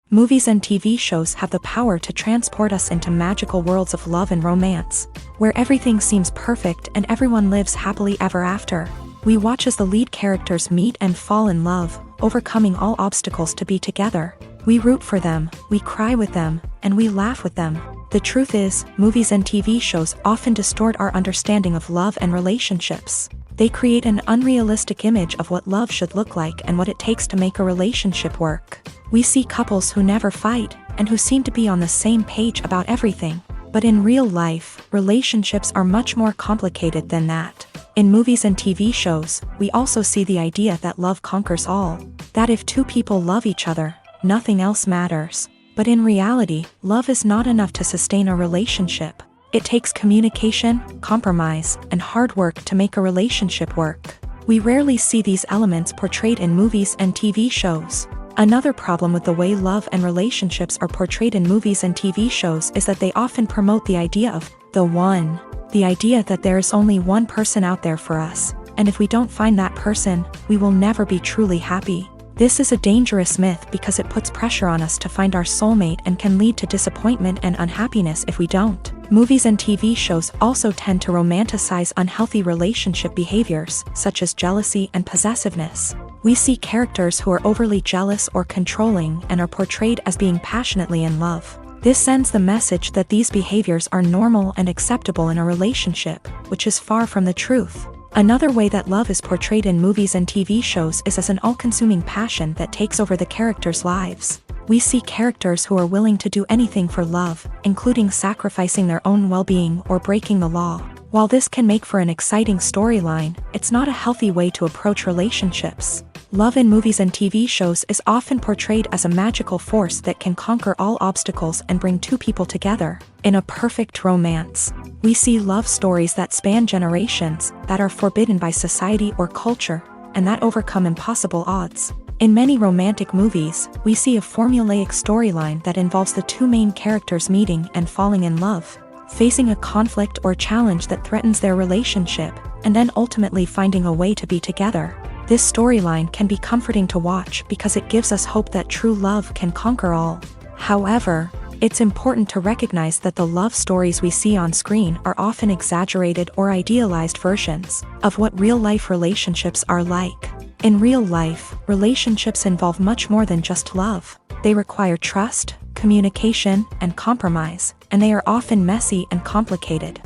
Movies and TV shows have the power to transport us into magical worlds of love and romance, where everything seems perfect and everyone lives happily ever after. We watch as the lead characters meet and fall in love, overcoming all obstacles to be together. We root for them, we cry with them, and we laugh with them. The truth is, movies and TV shows often distort our understanding of love and relationships. They create an unrealistic image of what love should look like and what it takes to make a relationship work. We see couples who never fight, and who seem to be on the same page about everything. But in real life, relationships are much more complicated than that. In movies and TV shows, we also see the idea that love conquers all. That if two people love each other, nothing else matters. But in reality, love is not enough to sustain a relationship. It takes communication, compromise, and hard work to make a relationship work. We rarely see these elements portrayed in movies and TV shows. Another problem with the way love and relationships are portrayed in movies and TV shows is that they often promote the idea of the one. The idea that there is only one person out there for us, and if we don't find that person, we will never be truly happy. This is a dangerous myth because it puts pressure on us to find our soulmate and can lead to disappointment and unhappiness if we don't. Movies and TV shows also tend to romanticize unhealthy relationship behaviors, such as jealousy and possessiveness. We see characters who are overly jealous or controlling and are portrayed as being passionately in love. This sends the message that these behaviors are normal and acceptable in a relationship, which is far from the truth. Another way that love is portrayed in movies and TV shows is as an all-consuming passion that takes over the characters' lives. We see characters who are willing to do anything for love, including sacrificing their own well-being or breaking the law. While this can make for an exciting storyline, it's not a healthy way to approach relationships. Love in movies and TV shows is often portrayed as a magical force that can conquer all obstacles and bring two people together. In a perfect romance, we see love stories that span generations, that are forbidden by society or culture, and that overcome impossible odds. In many romantic movies, we see a formulaic storyline that involves the two main characters meeting and falling in love, facing a conflict or challenge that threatens their relationship, and then ultimately finding a way to be together. This storyline can be comforting to watch because it gives us hope that true love can conquer all. However, it's important to recognize that the love stories we see on screen are often exaggerated or idealized versions of what real-life relationships are like. In real life, relationships involve much more than just love. They require trust, communication, and compromise, and they are often messy and complicated.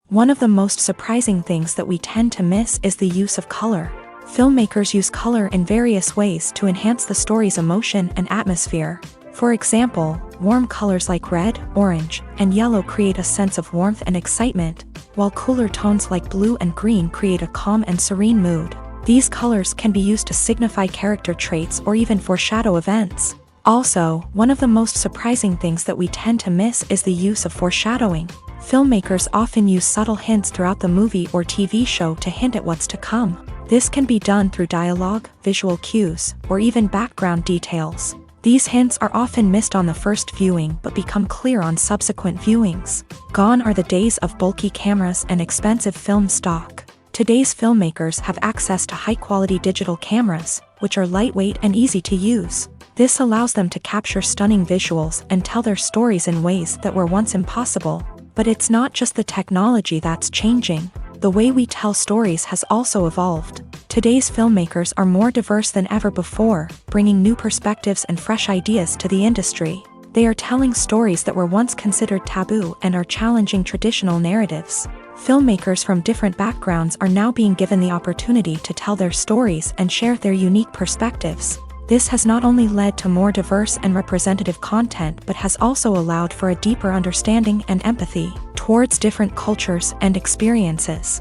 One of the most surprising things that we tend to miss is the use of color. Filmmakers use color in various ways to enhance the story's emotion and atmosphere. For example, warm colors like red, orange, and yellow create a sense of warmth and excitement, while cooler tones like blue and green create a calm and serene mood. These colors can be used to signify character traits or even foreshadow events. Also, one of the most surprising things that we tend to miss is the use of foreshadowing. Filmmakers often use subtle hints throughout the movie or TV show to hint at what's to come. This can be done through dialogue, visual cues, or even background details. These hints are often missed on the first viewing but become clear on subsequent viewings. Gone are the days of bulky cameras and expensive film stock. Today's filmmakers have access to high-quality digital cameras, which are lightweight and easy to use. This allows them to capture stunning visuals and tell their stories in ways that were once impossible. But it's not just the technology that's changing. The way we tell stories has also evolved. Today's filmmakers are more diverse than ever before, bringing new perspectives and fresh ideas to the industry. They are telling stories that were once considered taboo and are challenging traditional narratives. Filmmakers from different backgrounds are now being given the opportunity to tell their stories and share their unique perspectives. This has not only led to more diverse and representative content but has also allowed for a deeper understanding and empathy towards different cultures and experiences.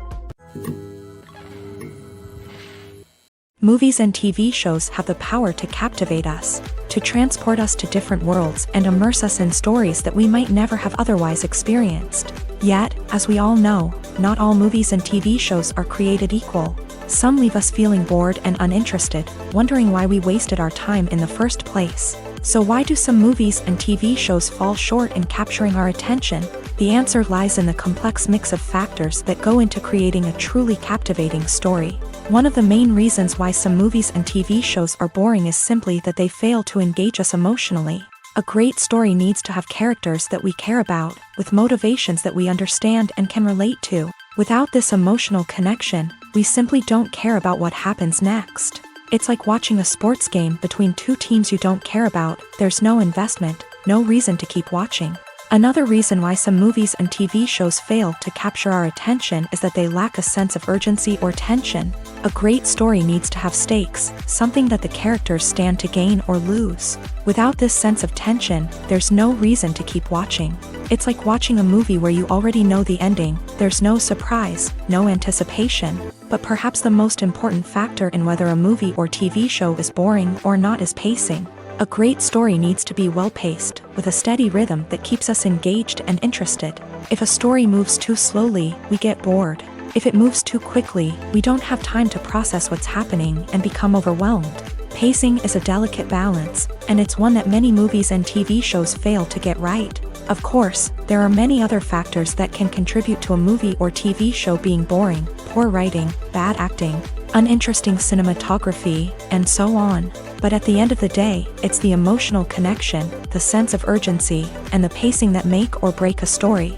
Movies and TV shows have the power to captivate us, to transport us to different worlds and immerse us in stories that we might never have otherwise experienced. Yet, as we all know, not all movies and TV shows are created equal. Some leave us feeling bored and uninterested, wondering why we wasted our time in the first place. So why do some movies and TV shows fall short in capturing our attention? The answer lies in the complex mix of factors that go into creating a truly captivating story. One of the main reasons why some movies and TV shows are boring is simply that they fail to engage us emotionally. A great story needs to have characters that we care about, with motivations that we understand and can relate to. Without this emotional connection, we simply don't care about what happens next. It's like watching a sports game between two teams you don't care about. There's no investment, no reason to keep watching. Another reason why some movies and TV shows fail to capture our attention is that they lack a sense of urgency or tension. A great story needs to have stakes, something that the characters stand to gain or lose. Without this sense of tension, there's no reason to keep watching. It's like watching a movie where you already know the ending. There's no surprise, no anticipation. But perhaps the most important factor in whether a movie or TV show is boring or not is pacing. A great story needs to be well-paced, with a steady rhythm that keeps us engaged and interested. If a story moves too slowly, we get bored. If it moves too quickly, we don't have time to process what's happening and become overwhelmed. Pacing is a delicate balance, and it's one that many movies and TV shows fail to get right. Of course, there are many other factors that can contribute to a movie or TV show being boring: poor writing, bad acting, uninteresting cinematography, and so on. But at the end of the day, it's the emotional connection, the sense of urgency, and the pacing that make or break a story.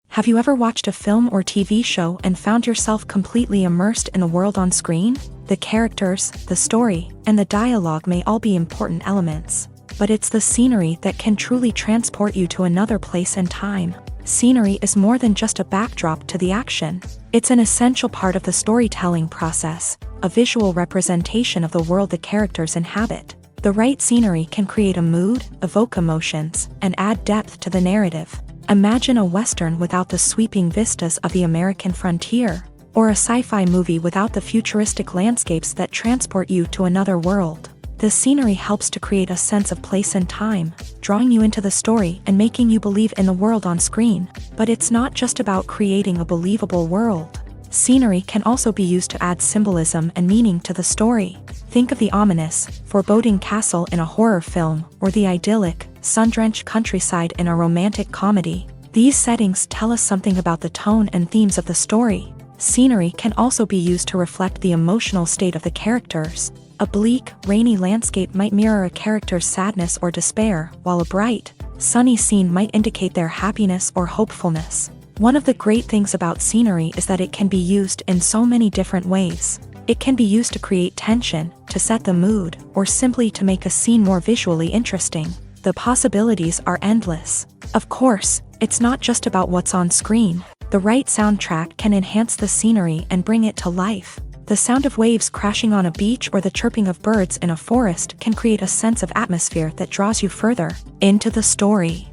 Have you ever watched a film or TV show and found yourself completely immersed in the world on screen? The characters, the story, and the dialogue may all be important elements, but it's the scenery that can truly transport you to another place and time. Scenery is more than just a backdrop to the action. It's an essential part of the storytelling process, a visual representation of the world the characters inhabit. The right scenery can create a mood, evoke emotions, and add depth to the narrative. Imagine a Western without the sweeping vistas of the American frontier, or a sci-fi movie without the futuristic landscapes that transport you to another world. The scenery helps to create a sense of place and time, drawing you into the story and making you believe in the world on screen. But it's not just about creating a believable world. Scenery can also be used to add symbolism and meaning to the story. Think of the ominous, foreboding castle in a horror film, or the idyllic, sun-drenched countryside in a romantic comedy. These settings tell us something about the tone and themes of the story. Scenery can also be used to reflect the emotional state of the characters. A bleak, rainy landscape might mirror a character's sadness or despair, while a bright, sunny scene might indicate their happiness or hopefulness. One of the great things about scenery is that it can be used in so many different ways. It can be used to create tension, to set the mood, or simply to make a scene more visually interesting. The possibilities are endless. Of course, it's not just about what's on screen. The right soundtrack can enhance the scenery and bring it to life. The sound of waves crashing on a beach or the chirping of birds in a forest can create a sense of atmosphere that draws you further into the story.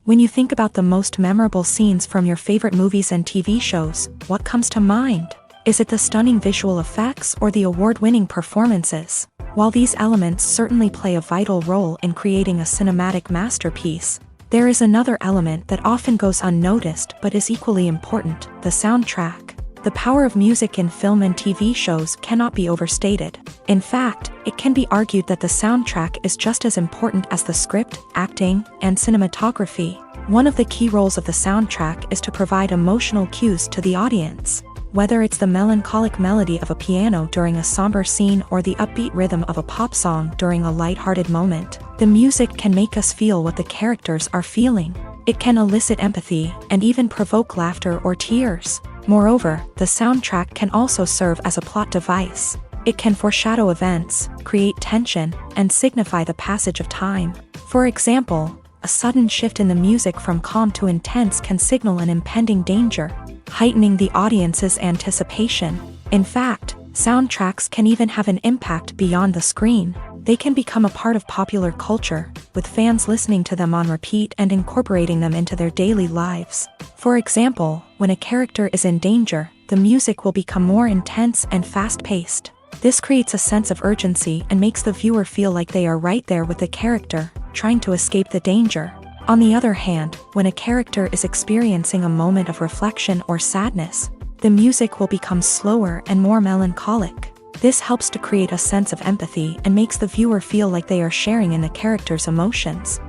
When you think about the most memorable scenes from your favorite movies and TV shows, what comes to mind? Is it the stunning visual effects or the award-winning performances? While these elements certainly play a vital role in creating a cinematic masterpiece, there is another element that often goes unnoticed but is equally important: the soundtrack. The power of music in film and TV shows cannot be overstated. In fact, it can be argued that the soundtrack is just as important as the script, acting, and cinematography. One of the key roles of the soundtrack is to provide emotional cues to the audience. Whether it's the melancholic melody of a piano during a somber scene or the upbeat rhythm of a pop song during a lighthearted moment, the music can make us feel what the characters are feeling. It can elicit empathy and even provoke laughter or tears. Moreover, the soundtrack can also serve as a plot device. It can foreshadow events, create tension, and signify the passage of time. For example, a sudden shift in the music from calm to intense can signal an impending danger, heightening the audience's anticipation. In fact, soundtracks can even have an impact beyond the screen. They can become a part of popular culture, with fans listening to them on repeat and incorporating them into their daily lives. For example, when a character is in danger, the music will become more intense and fast-paced. This creates a sense of urgency and makes the viewer feel like they are right there with the character, trying to escape the danger. On the other hand, when a character is experiencing a moment of reflection or sadness, the music will become slower and more melancholic. This helps to create a sense of empathy and makes the viewer feel like they are sharing in the character's emotions.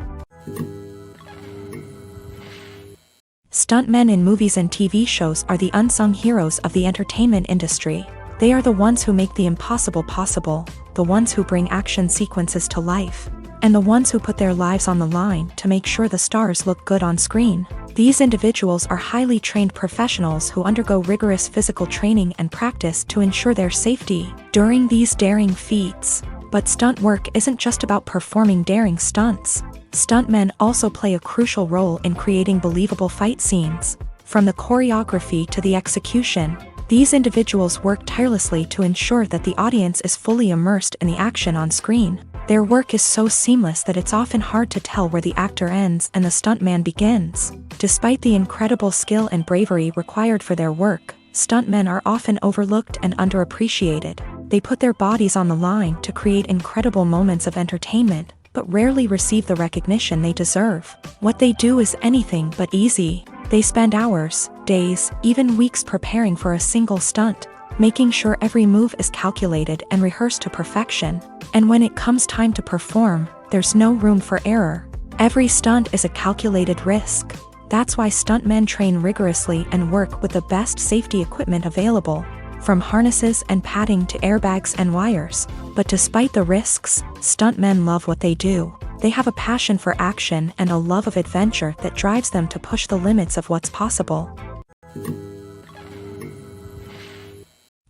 Stuntmen in movies and TV shows are the unsung heroes of the entertainment industry. They are the ones who make the impossible possible, the ones who bring action sequences to life, and the ones who put their lives on the line to make sure the stars look good on screen. These individuals are highly trained professionals who undergo rigorous physical training and practice to ensure their safety during these daring feats. But stunt work isn't just about performing daring stunts. Stuntmen also play a crucial role in creating believable fight scenes. From the choreography to the execution, these individuals work tirelessly to ensure that the audience is fully immersed in the action on screen. Their work is so seamless that it's often hard to tell where the actor ends and the stuntman begins. Despite the incredible skill and bravery required for their work, stuntmen are often overlooked and underappreciated. They put their bodies on the line to create incredible moments of entertainment, but rarely receive the recognition they deserve. What they do is anything but easy. They spend hours, days, even weeks preparing for a single stunt, making sure every move is calculated and rehearsed to perfection. And when it comes time to perform, there's no room for error. Every stunt is a calculated risk. That's why stuntmen train rigorously and work with the best safety equipment available, from harnesses and padding to airbags and wires. But despite the risks, stuntmen love what they do. They have a passion for action and a love of adventure that drives them to push the limits of what's possible.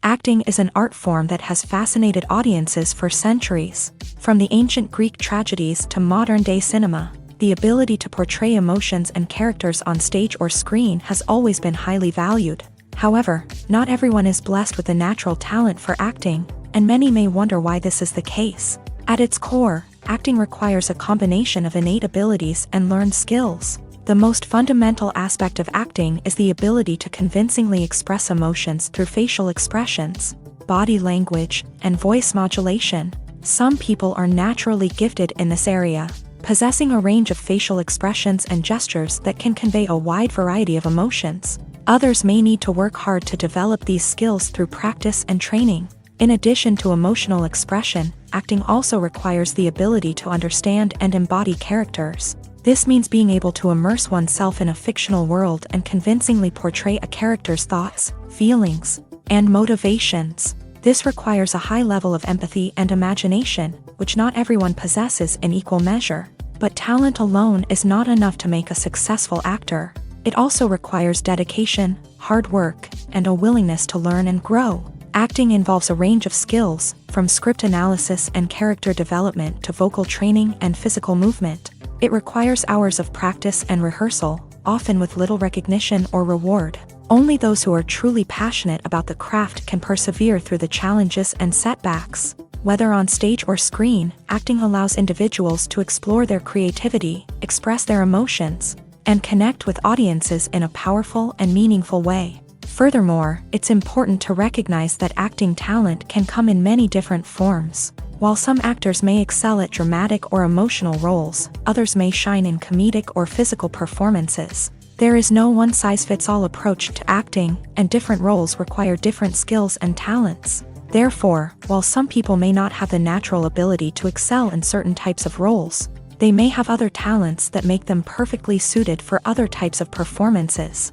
Acting is an art form that has fascinated audiences for centuries. From the ancient Greek tragedies to modern-day cinema, the ability to portray emotions and characters on stage or screen has always been highly valued. However, not everyone is blessed with the natural talent for acting, and many may wonder why this is the case. At its core, acting requires a combination of innate abilities and learned skills. The most fundamental aspect of acting is the ability to convincingly express emotions through facial expressions. body language, and voice modulation. Some people are naturally gifted in this area, possessing a range of facial expressions and gestures that can convey a wide variety of emotions. Others may need to work hard to develop these skills through practice and training. In addition to emotional expression, acting also requires the ability to understand and embody characters. This means being able to immerse oneself in a fictional world and convincingly portray a character's thoughts, feelings, and motivations. This requires a high level of empathy and imagination, which not everyone possesses in equal measure. But talent alone is not enough to make a successful actor. It also requires dedication, hard work, and a willingness to learn and grow. Acting involves a range of skills, from script analysis and character development to vocal training and physical movement. It requires hours of practice and rehearsal, often with little recognition or reward. Only those who are truly passionate about the craft can persevere through the challenges and setbacks. Whether on stage or screen, acting allows individuals to explore their creativity, express their emotions, and connect with audiences in a powerful and meaningful way. Furthermore, it's important to recognize that acting talent can come in many different forms. While some actors may excel at dramatic or emotional roles, others may shine in comedic or physical performances. There is no one-size-fits-all approach to acting, and different roles require different skills and talents. Therefore, while some people may not have the natural ability to excel in certain types of roles, they may have other talents that make them perfectly suited for other types of performances.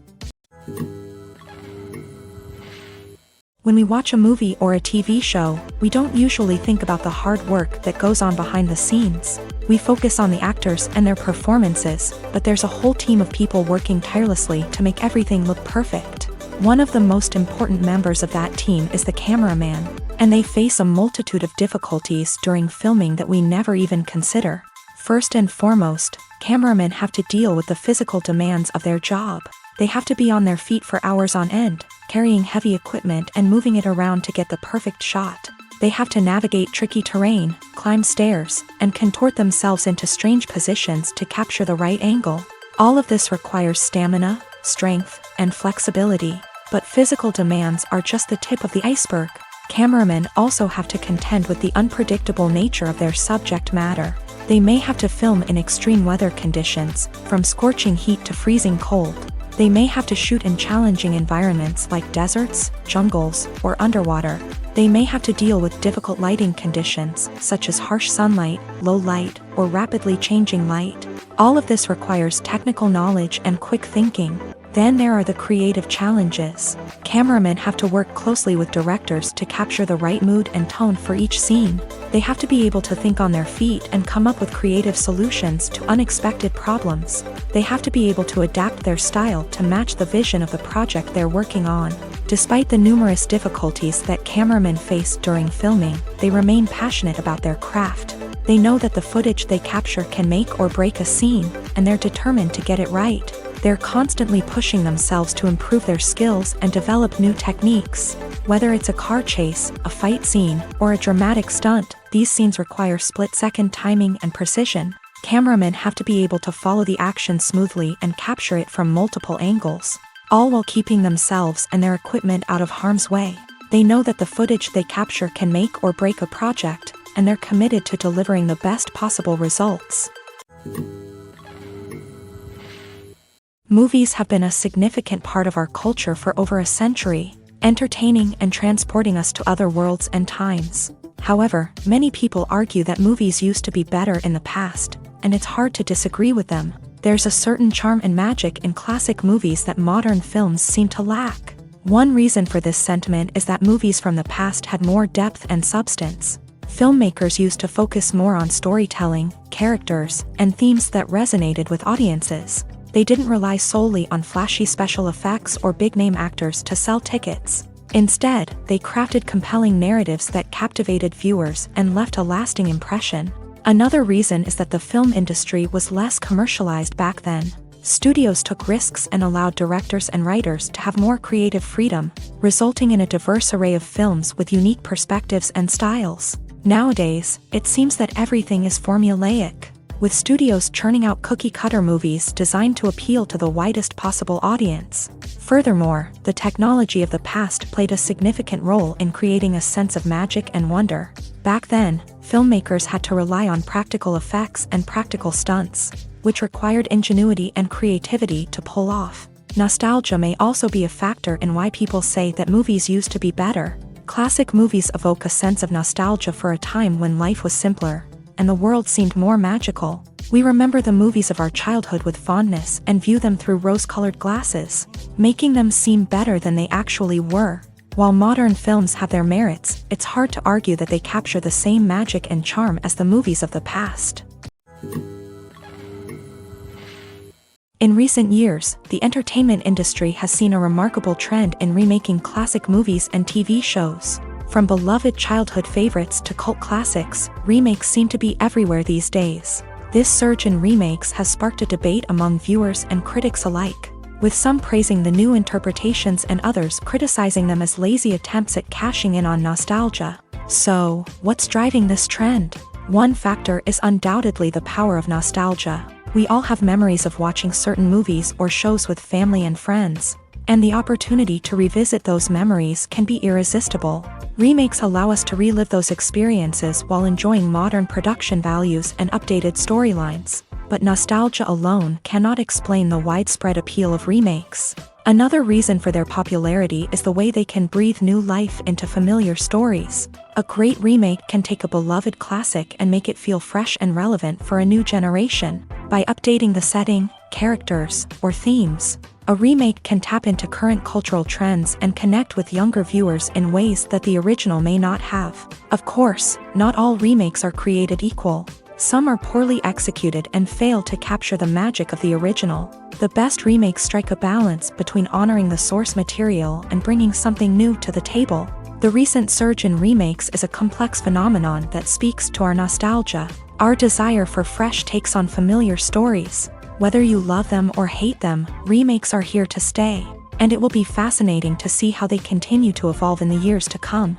When we watch a movie or a TV show, we don't usually think about the hard work that goes on behind the scenes. We focus on the actors and their performances, but there's a whole team of people working tirelessly to make everything look perfect. One of the most important members of that team is the cameraman, and they face a multitude of difficulties during filming that we never even consider. First and foremost, cameramen have to deal with the physical demands of their job. They have to be on their feet for hours on end, carrying heavy equipment and moving it around to get the perfect shot. They have to navigate tricky terrain, climb stairs, and contort themselves into strange positions to capture the right angle. All of this requires stamina, strength, and flexibility. But physical demands are just the tip of the iceberg. Cameramen also have to contend with the unpredictable nature of their subject matter. They may have to film in extreme weather conditions, from scorching heat to freezing cold. They may have to shoot in challenging environments like deserts, jungles, or underwater. They may have to deal with difficult lighting conditions, such as harsh sunlight, low light, or rapidly changing light. All of this requires technical knowledge and quick thinking. Then there are the creative challenges. Cameramen have to work closely with directors to capture the right mood and tone for each scene. They have to be able to think on their feet and come up with creative solutions to unexpected problems. They have to be able to adapt their style to match the vision of the project they're working on. Despite the numerous difficulties that cameramen face during filming, they remain passionate about their craft. They know that the footage they capture can make or break a scene, and they're determined to get it right. They're constantly pushing themselves to improve their skills and develop new techniques. Whether it's a car chase, a fight scene, or a dramatic stunt, these scenes require split-second timing and precision. Cameramen have to be able to follow the action smoothly and capture it from multiple angles, all while keeping themselves and their equipment out of harm's way. They know that the footage they capture can make or break a project, and they're committed to delivering the best possible results. Movies have been a significant part of our culture for over a century, entertaining and transporting us to other worlds and times. However, many people argue that movies used to be better in the past, and it's hard to disagree with them. There's a certain charm and magic in classic movies that modern films seem to lack. One reason for this sentiment is that movies from the past had more depth and substance. Filmmakers used to focus more on storytelling, characters, and themes that resonated with audiences. They didn't rely solely on flashy special effects or big-name actors to sell tickets. Instead, they crafted compelling narratives that captivated viewers and left a lasting impression. Another reason is that the film industry was less commercialized back then. Studios took risks and allowed directors and writers to have more creative freedom, resulting in a diverse array of films with unique perspectives and styles. Nowadays, it seems that everything is formulaic. with studios churning out cookie-cutter movies designed to appeal to the widest possible audience. Furthermore, the technology of the past played a significant role in creating a sense of magic and wonder. Back then, filmmakers had to rely on practical effects and practical stunts, which required ingenuity and creativity to pull off. Nostalgia may also be a factor in why people say that movies used to be better. Classic movies evoke a sense of nostalgia for a time when life was simpler, and the world seemed more magical. We remember the movies of our childhood with fondness and view them through rose-colored glasses, making them seem better than they actually were. While modern films have their merits, it's hard to argue that they capture the same magic and charm as the movies of the past. In recent years, the entertainment industry has seen a remarkable trend in remaking classic movies and TV shows. From beloved childhood favorites to cult classics, remakes seem to be everywhere these days. This surge in remakes has sparked a debate among viewers and critics alike, with some praising the new interpretations and others criticizing them as lazy attempts at cashing in on nostalgia. So, what's driving this trend? One factor is undoubtedly the power of nostalgia. We all have memories of watching certain movies or shows with family and friends, and the opportunity to revisit those memories can be irresistible. Remakes allow us to relive those experiences while enjoying modern production values and updated storylines, but nostalgia alone cannot explain the widespread appeal of remakes. Another reason for their popularity is the way they can breathe new life into familiar stories. A great remake can take a beloved classic and make it feel fresh and relevant for a new generation. By updating the setting, characters, or themes, a remake can tap into current cultural trends and connect with younger viewers in ways that the original may not have. Of course, not all remakes are created equal. Some are poorly executed and fail to capture the magic of the original. The best remakes strike a balance between honoring the source material and bringing something new to the table. The recent surge in remakes is a complex phenomenon that speaks to our nostalgia, our desire for fresh takes on familiar stories. Whether you love them or hate them, remakes are here to stay, and it will be fascinating to see how they continue to evolve in the years to come.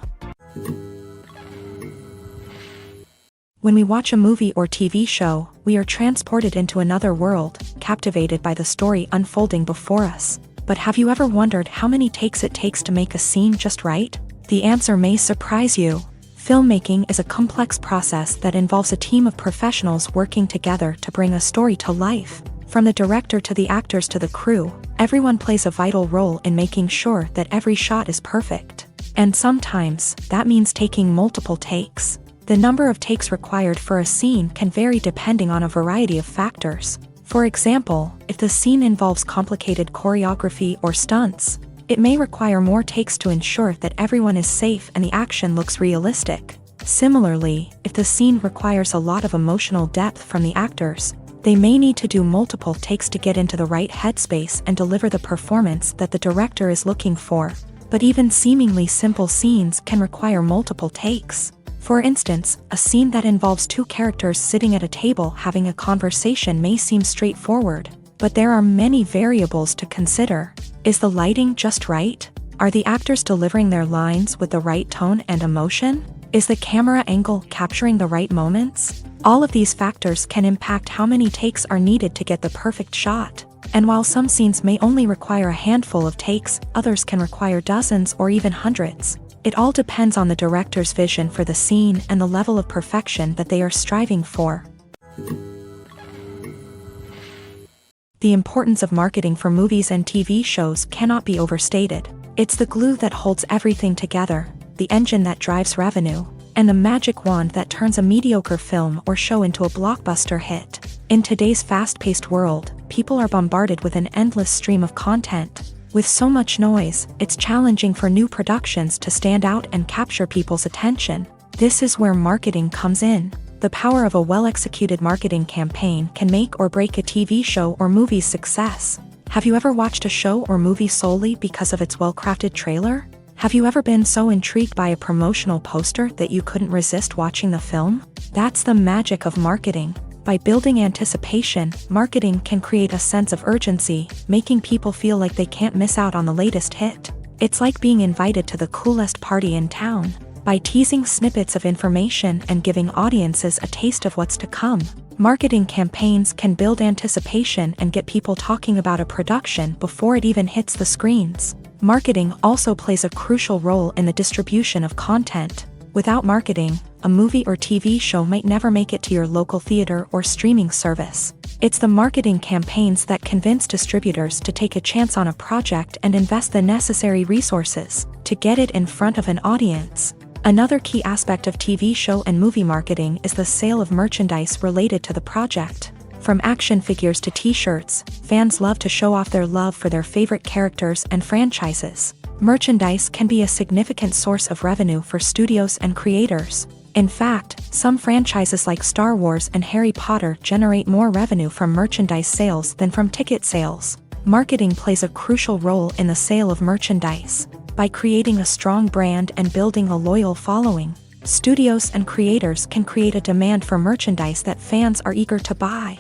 When we watch a movie or TV show, we are transported into another world, captivated by the story unfolding before us. But have you ever wondered how many takes it takes to make a scene just right? The answer may surprise you. Filmmaking is a complex process that involves a team of professionals working together to bring a story to life. From the director to the actors to the crew, everyone plays a vital role in making sure that every shot is perfect. And sometimes, that means taking multiple takes. The number of takes required for a scene can vary depending on a variety of factors. For example, if the scene involves complicated choreography or stunts, it may require more takes to ensure that everyone is safe and the action looks realistic. Similarly, if the scene requires a lot of emotional depth from the actors, they may need to do multiple takes to get into the right headspace and deliver the performance that the director is looking for. But even seemingly simple scenes can require multiple takes. For instance, a scene that involves two characters sitting at a table having a conversation may seem straightforward, but there are many variables to consider. Is the lighting just right? Are the actors delivering their lines with the right tone and emotion? Is the camera angle capturing the right moments? All of these factors can impact how many takes are needed to get the perfect shot. And while some scenes may only require a handful of takes, others can require dozens or even hundreds. It all depends on the director's vision for the scene and the level of perfection that they are striving for. The importance of marketing for movies and TV shows cannot be overstated. It's the glue that holds everything together, the engine that drives revenue, and the magic wand that turns a mediocre film or show into a blockbuster hit. In today's fast-paced world, people are bombarded with an endless stream of content. With so much noise, it's challenging for new productions to stand out and capture people's attention. This is where marketing comes in. The power of a well-executed marketing campaign can make or break a TV show or movie's success. Have you ever watched a show or movie solely because of its well-crafted trailer? Have you ever been so intrigued by a promotional poster that you couldn't resist watching the film? That's the magic of marketing. By building anticipation, marketing can create a sense of urgency, making people feel like they can't miss out on the latest hit. It's like being invited to the coolest party in town. By teasing snippets of information and giving audiences a taste of what's to come, Marketing campaigns can build anticipation and get people talking about a production before it even hits the screens. Marketing also plays a crucial role in the distribution of content. Without marketing, a movie or TV show might never make it to your local theater or streaming service. It's the marketing campaigns that convince distributors to take a chance on a project and invest the necessary resources to get it in front of an audience. Another key aspect of TV show and movie marketing is the sale of merchandise related to the project. From action figures to t-shirts, fans love to show off their love for their favorite characters and franchises. Merchandise can be a significant source of revenue for studios and creators. In fact, some franchises like Star Wars and Harry Potter generate more revenue from merchandise sales than from ticket sales. Marketing plays a crucial role in the sale of merchandise. By creating a strong brand and building a loyal following, studios and creators can create a demand for merchandise that fans are eager to buy.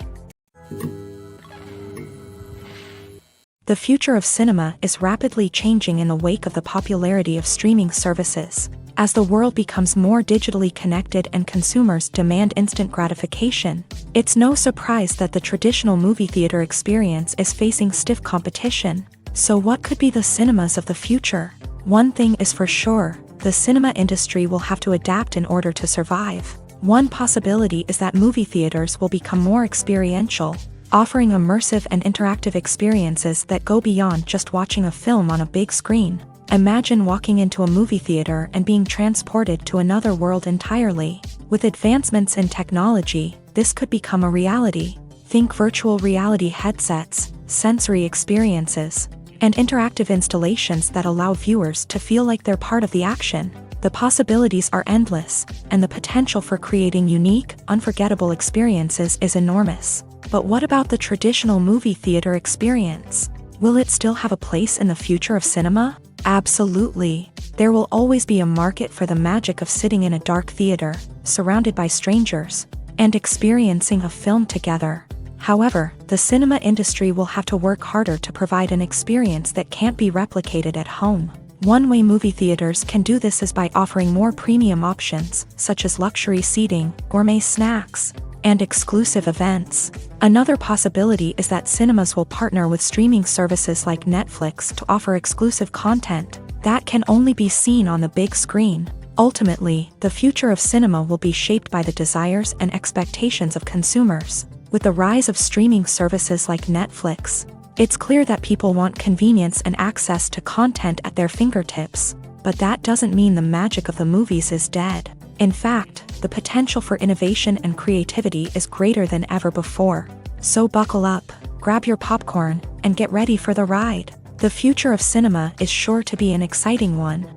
The future of cinema is rapidly changing in the wake of the popularity of streaming services. As the world becomes more digitally connected and consumers demand instant gratification, it's no surprise that the traditional movie theater experience is facing stiff competition. So what could be the cinemas of the future? One thing is for sure, the cinema industry will have to adapt in order to survive. One possibility is that movie theaters will become more experiential, offering immersive and interactive experiences that go beyond just watching a film on a big screen. Imagine walking into a movie theater and being transported to another world entirely. With advancements in technology, this could become a reality. Think virtual reality headsets, sensory experiences, and interactive installations that allow viewers to feel like they're part of the action. The possibilities are endless, and the potential for creating unique, unforgettable experiences is enormous. But what about the traditional movie theater experience? Will it still have a place in the future of cinema? Absolutely. There will always be a market for the magic of sitting in a dark theater, surrounded by strangers, and experiencing a film together. However, the cinema industry will have to work harder to provide an experience that can't be replicated at home. One way movie theaters can do this is by offering more premium options, such as luxury seating, gourmet snacks, and exclusive events. Another possibility is that cinemas will partner with streaming services like Netflix to offer exclusive content that can only be seen on the big screen. Ultimately, the future of cinema will be shaped by the desires and expectations of consumers. With the rise of streaming services like Netflix, it's clear that people want convenience and access to content at their fingertips. But that doesn't mean the magic of the movies is dead. In fact, the potential for innovation and creativity is greater than ever before. So buckle up, grab your popcorn, and get ready for the ride. The future of cinema is sure to be an exciting one.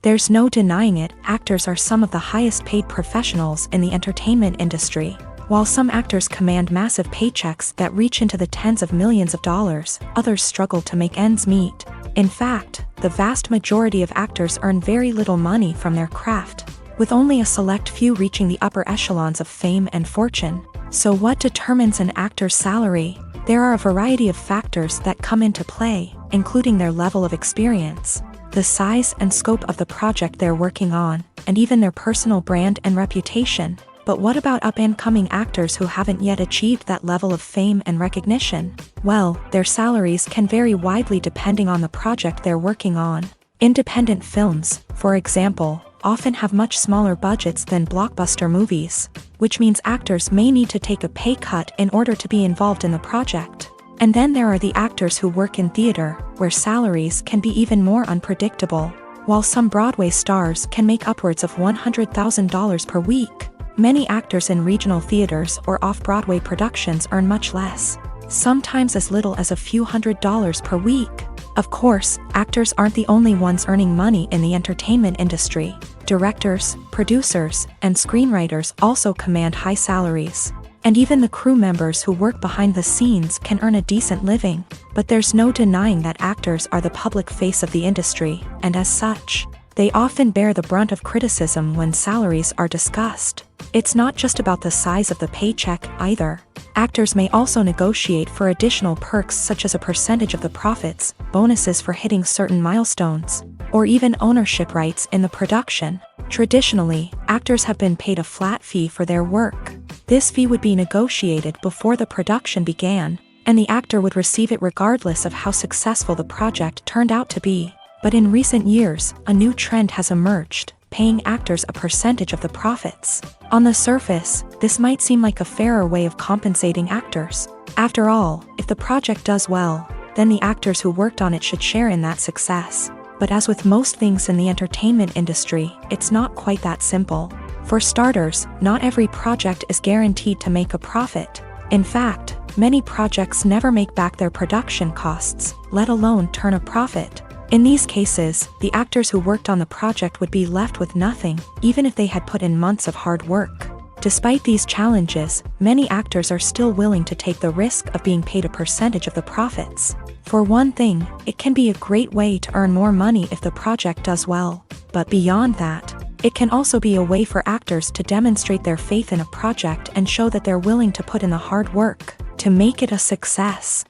There's no denying it, actors are some of the highest paid professionals in the entertainment industry. While some actors command massive paychecks that reach into the tens of millions of dollars, others struggle to make ends meet. In fact, the vast majority of actors earn very little money from their craft, with only a select few reaching the upper echelons of fame and fortune. So what determines an actor's salary? There are a variety of factors that come into play, including their level of experience, the size and scope of the project they're working on, and even their personal brand and reputation. But what about up-and-coming actors who haven't yet achieved that level of fame and recognition? Well, their salaries can vary widely depending on the project they're working on. Independent films, for example, often have much smaller budgets than blockbuster movies, which means actors may need to take a pay cut in order to be involved in the project. And then there are the actors who work in theater, where salaries can be even more unpredictable. While some Broadway stars can make upwards of $100,000 per week, many actors in regional theaters or off-Broadway productions earn much less, sometimes as little as a few $100s per week. Of course, actors aren't the only ones earning money in the entertainment industry. Directors, producers, and screenwriters also command high salaries. And even the crew members who work behind the scenes can earn a decent living. But there's no denying that actors are the public face of the industry, and as such, they often bear the brunt of criticism when salaries are discussed. It's not just about the size of the paycheck either. Actors may also negotiate for additional perks such as a percentage of the profits, bonuses for hitting certain milestones, or even ownership rights in the production. Traditionally, actors have been paid a flat fee for their work. This fee would be negotiated before the production began, and the actor would receive it regardless of how successful the project turned out to be. But in recent years, a new trend has emerged, paying actors a percentage of the profits. On the surface, this might seem like a fairer way of compensating actors. After all, if the project does well, then the actors who worked on it should share in that success. But as with most things in the entertainment industry, it's not quite that simple. For starters, not every project is guaranteed to make a profit. In fact, many projects never make back their production costs, let alone turn a profit. In these cases, the actors who worked on the project would be left with nothing, even if they had put in months of hard work. Despite these challenges, many actors are still willing to take the risk of being paid a percentage of the profits. For one thing, it can be a great way to earn more money if the project does well. But beyond that, it can also be a way for actors to demonstrate their faith in a project and show that they're willing to put in the hard work to make it a success.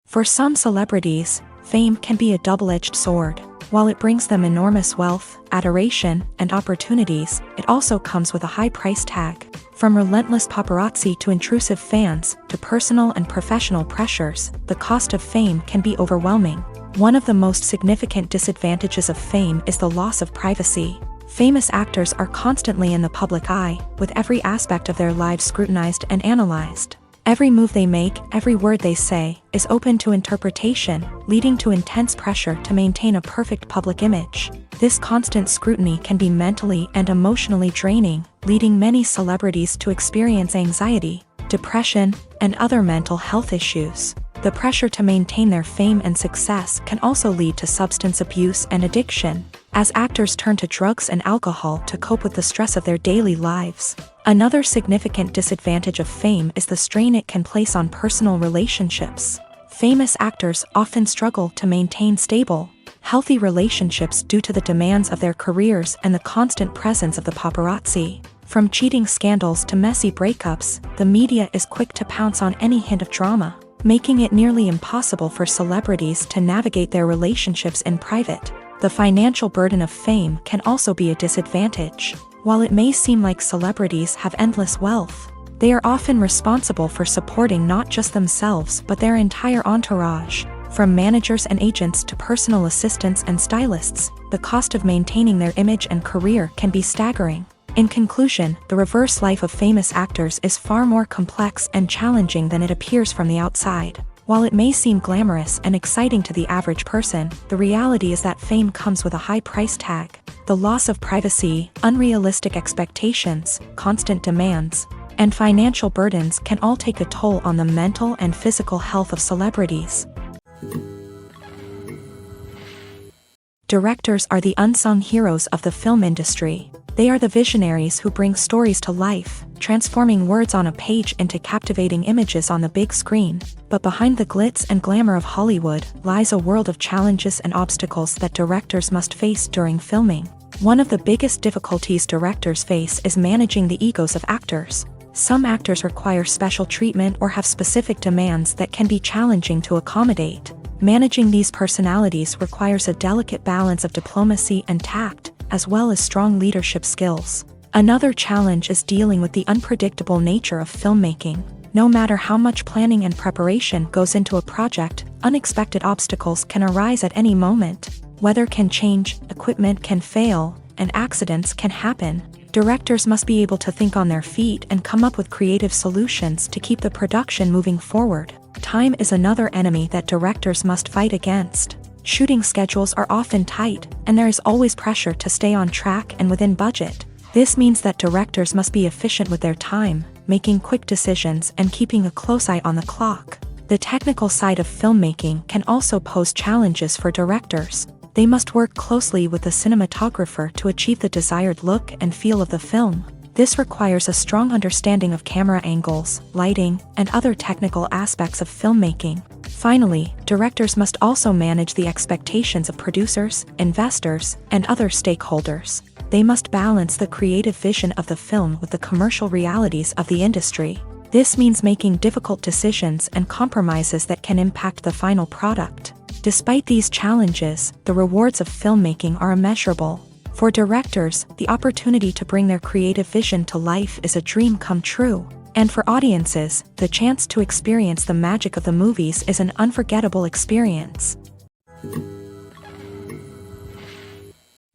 For some celebrities, fame can be a double-edged sword. While it brings them enormous wealth, adoration, and opportunities, it also comes with a high price tag. From relentless paparazzi to intrusive fans, to personal and professional pressures, the cost of fame can be overwhelming. One of the most significant disadvantages of fame is the loss of privacy. Famous actors are constantly in the public eye, with every aspect of their lives scrutinized and analyzed. Every move they make, every word they say, is open to interpretation, leading to intense pressure to maintain a perfect public image. This constant scrutiny can be mentally and emotionally draining, leading many celebrities to experience anxiety, depression, and other mental health issues. The pressure to maintain their fame and success can also lead to substance abuse and addiction, as actors turn to drugs and alcohol to cope with the stress of their daily lives. Another significant disadvantage of fame is the strain it can place on personal relationships. Famous actors often struggle to maintain stable, healthy relationships due to the demands of their careers and the constant presence of the paparazzi. From cheating scandals to messy breakups, the media is quick to pounce on any hint of drama, making it nearly impossible for celebrities to navigate their relationships in private. The financial burden of fame can also be a disadvantage. While it may seem like celebrities have endless wealth, they are often responsible for supporting not just themselves but their entire entourage. From managers and agents to personal assistants and stylists, the cost of maintaining their image and career can be staggering. In conclusion, the reverse life of famous actors is far more complex and challenging than it appears from the outside. While it may seem glamorous and exciting to the average person, the reality is that fame comes with a high price tag. The loss of privacy, unrealistic expectations, constant demands, and financial burdens can all take a toll on the mental and physical health of celebrities. Directors are the unsung heroes of the film industry. They are the visionaries who bring stories to life, transforming words on a page into captivating images on the big screen. But behind the glitz and glamour of Hollywood lies a world of challenges and obstacles that directors must face during filming. One of the biggest difficulties directors face is managing the egos of actors. Some actors require special treatment or have specific demands that can be challenging to accommodate. Managing these personalities requires a delicate balance of diplomacy and tact, as well as strong leadership skills. Another challenge is dealing with the unpredictable nature of filmmaking. No matter how much planning and preparation goes into a project, unexpected obstacles can arise at any moment. Weather can change, equipment can fail, and accidents can happen. Directors must be able to think on their feet and come up with creative solutions to keep the production moving forward. Time is another enemy that directors must fight against. Shooting schedules are often tight, and there is always pressure to stay on track and within budget. This means that directors must be efficient with their time, making quick decisions and keeping a close eye on the clock. The technical side of filmmaking can also pose challenges for directors. They must work closely with the cinematographer to achieve the desired look and feel of the film. This requires a strong understanding of camera angles, lighting, and other technical aspects of filmmaking. Finally, directors must also manage the expectations of producers, investors, and other stakeholders. They must balance the creative vision of the film with the commercial realities of the industry. This means making difficult decisions and compromises that can impact the final product. Despite these challenges, the rewards of filmmaking are immeasurable. For directors, the opportunity to bring their creative vision to life is a dream come true. And for audiences, the chance to experience the magic of the movies is an unforgettable experience.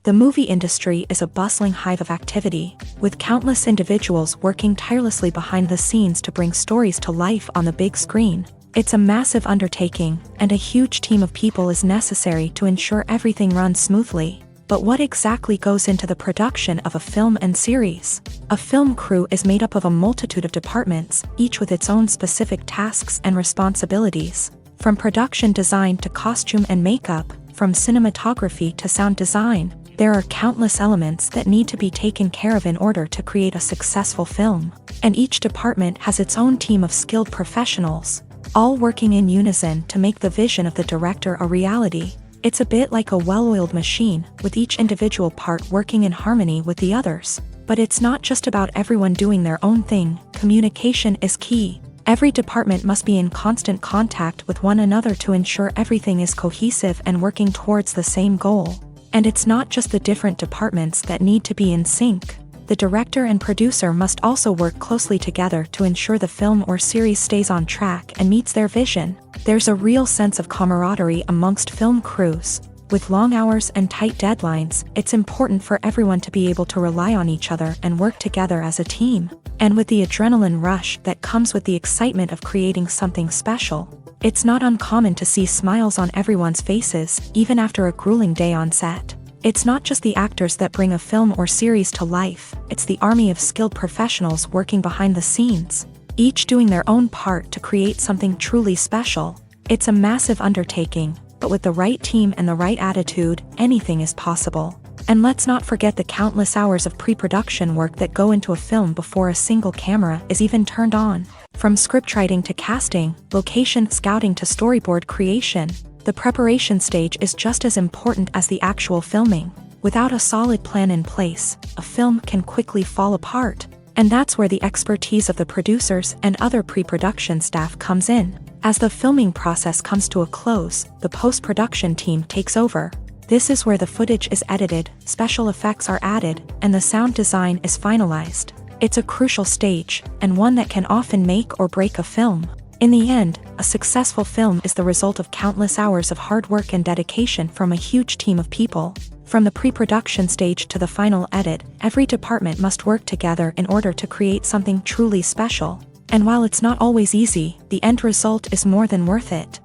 The movie industry is a bustling hive of activity, with countless individuals working tirelessly behind the scenes to bring stories to life on the big screen. It's a massive undertaking, and a huge team of people is necessary to ensure everything runs smoothly. But what exactly goes into the production of a film and series? A film crew is made up of a multitude of departments, each with its own specific tasks and responsibilities. From production design to costume and makeup, from cinematography to sound design, there are countless elements that need to be taken care of in order to create a successful film. And each department has its own team of skilled professionals, all working in unison to make the vision of the director a reality. It's a bit like a well-oiled machine, with each individual part working in harmony with the others. But it's not just about everyone doing their own thing. Communication is key. Every department must be in constant contact with one another to ensure everything is cohesive and working towards the same goal. And it's not just the different departments that need to be in sync. The director and producer must also work closely together to ensure the film or series stays on track and meets their vision. There's a real sense of camaraderie amongst film crews. With long hours and tight deadlines, it's important for everyone to be able to rely on each other and work together as a team. And with the adrenaline rush that comes with the excitement of creating something special, it's not uncommon to see smiles on everyone's faces, even after a grueling day on set. It's not just the actors that bring a film or series to life, it's the army of skilled professionals working behind the scenes, each doing their own part to create something truly special. It's a massive undertaking, but with the right team and the right attitude, anything is possible. And let's not forget the countless hours of pre-production work that go into a film before a single camera is even turned on. From scriptwriting to casting, location scouting to storyboard creation, the preparation stage is just as important as the actual filming. Without a solid plan in place, a film can quickly fall apart. And that's where the expertise of the producers and other pre-production staff comes in. As the filming process comes to a close, the post-production team takes over. This is where the footage is edited, special effects are added, and the sound design is finalized. It's a crucial stage, and one that can often make or break a film. In the end, a successful film is the result of countless hours of hard work and dedication from a huge team of people. From the pre-production stage to the final edit, every department must work together in order to create something truly special. And while it's not always easy, the end result is more than worth it.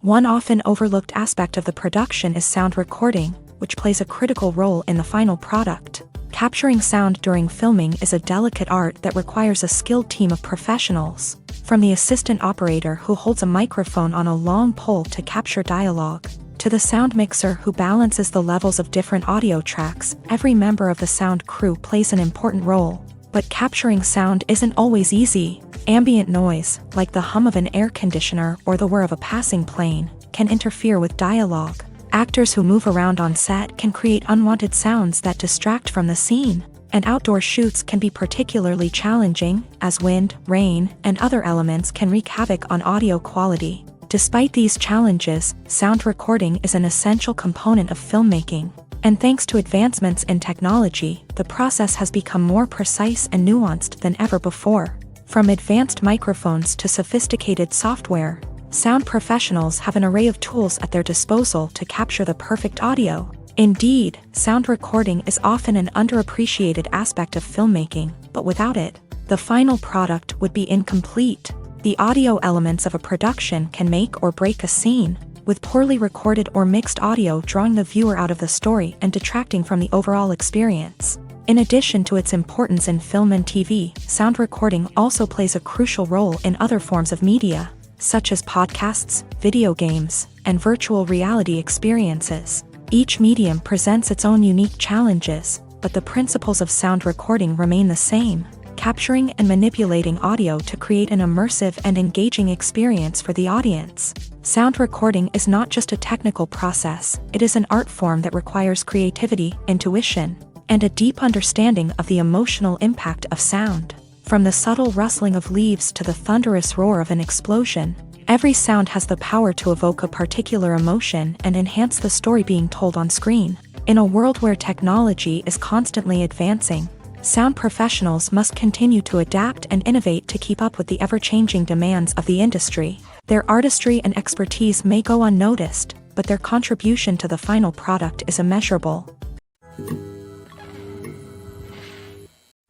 One often overlooked aspect of the production is sound recording, which plays a critical role in the final product. Capturing sound during filming is a delicate art that requires a skilled team of professionals. From the assistant operator who holds a microphone on a long pole to capture dialogue, to the sound mixer who balances the levels of different audio tracks, every member of the sound crew plays an important role. But capturing sound isn't always easy. Ambient noise, like the hum of an air conditioner or the whir of a passing plane, can interfere with dialogue. Actors who move around on set can create unwanted sounds that distract from the scene. And outdoor shoots can be particularly challenging, as wind, rain, and other elements can wreak havoc on audio quality. Despite these challenges, sound recording is an essential component of filmmaking. And thanks to advancements in technology, the process has become more precise and nuanced than ever before. From advanced microphones to sophisticated software, sound professionals have an array of tools at their disposal to capture the perfect audio. Indeed, sound recording is often an underappreciated aspect of filmmaking, but without it, the final product would be incomplete. The audio elements of a production can make or break a scene, with poorly recorded or mixed audio drawing the viewer out of the story and detracting from the overall experience. In addition to its importance in film and TV, sound recording also plays a crucial role in other forms of media, such as podcasts, video games, and virtual reality experiences. Each medium presents its own unique challenges, but the principles of sound recording remain the same, capturing and manipulating audio to create an immersive and engaging experience for the audience. Sound recording is not just a technical process, it is an art form that requires creativity, intuition, and a deep understanding of the emotional impact of sound. From the subtle rustling of leaves to the thunderous roar of an explosion, Every sound has the power to evoke a particular emotion and enhance the story being told on screen. In a world where technology is constantly advancing, sound professionals must continue to adapt and innovate to keep up with the ever-changing demands of the industry. Their artistry and expertise may go unnoticed, but their contribution to the final product is immeasurable.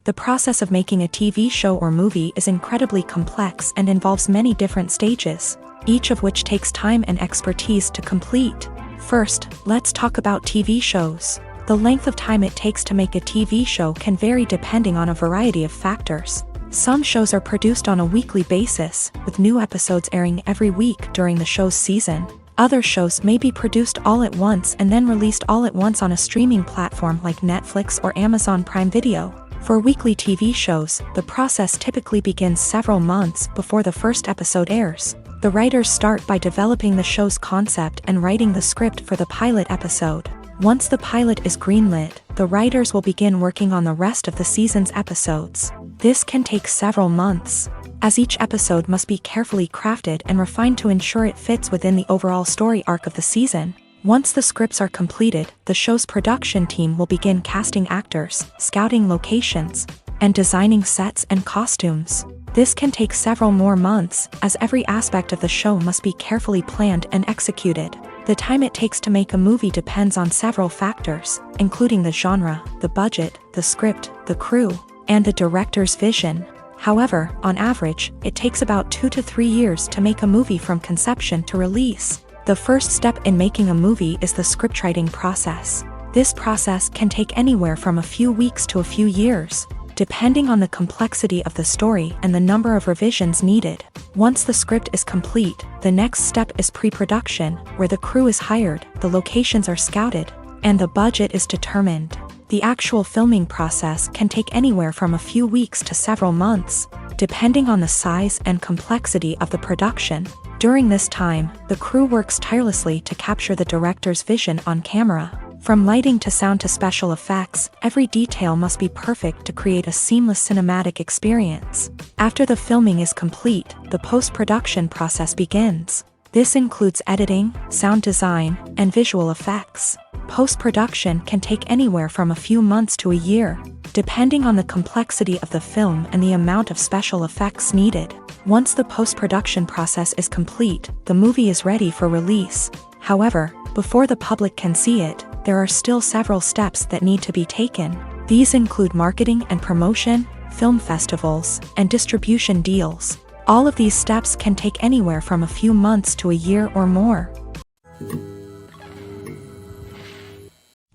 The process of making a TV show or movie is incredibly complex and involves many different stages, each of which takes time and expertise to complete. First, let's talk about TV shows. The length of time it takes to make a TV show can vary depending on a variety of factors. Some shows are produced on a weekly basis, with new episodes airing every week during the show's season. Other shows may be produced all at once and then released all at once on a streaming platform like Netflix or Amazon Prime Video. For weekly TV shows, the process typically begins several months before the first episode airs. The writers start by developing the show's concept and writing the script for the pilot episode. Once the pilot is greenlit, the writers will begin working on the rest of the season's episodes. This can take several months, as each episode must be carefully crafted and refined to ensure it fits within the overall story arc of the season. Once the scripts are completed, the show's production team will begin casting actors, scouting locations, and designing sets and costumes. This can take several more months, as every aspect of the show must be carefully planned and executed. The time it takes to make a movie depends on several factors, including the genre, the budget, the script, the crew, and the director's vision. However, on average, it takes about 2 to 3 years to make a movie from conception to release. The first step in making a movie is the scriptwriting process. This process can take anywhere from a few weeks to a few years, depending on the complexity of the story and the number of revisions needed. Once the script is complete, the next step is pre-production, where the crew is hired, the locations are scouted, and the budget is determined. The actual filming process can take anywhere from a few weeks to several months, depending on the size and complexity of the production. During this time, the crew works tirelessly to capture the director's vision on camera. From lighting to sound to special effects, every detail must be perfect to create a seamless cinematic experience. After the filming is complete, the post-production process begins. This includes editing, sound design, and visual effects. Post-production can take anywhere from a few months to a year, depending on the complexity of the film and the amount of special effects needed. Once the post-production process is complete, the movie is ready for release. However, before the public can see it, there are still several steps that need to be taken. These include marketing and promotion, film festivals, and distribution deals. All of these steps can take anywhere from a few months to a year or more.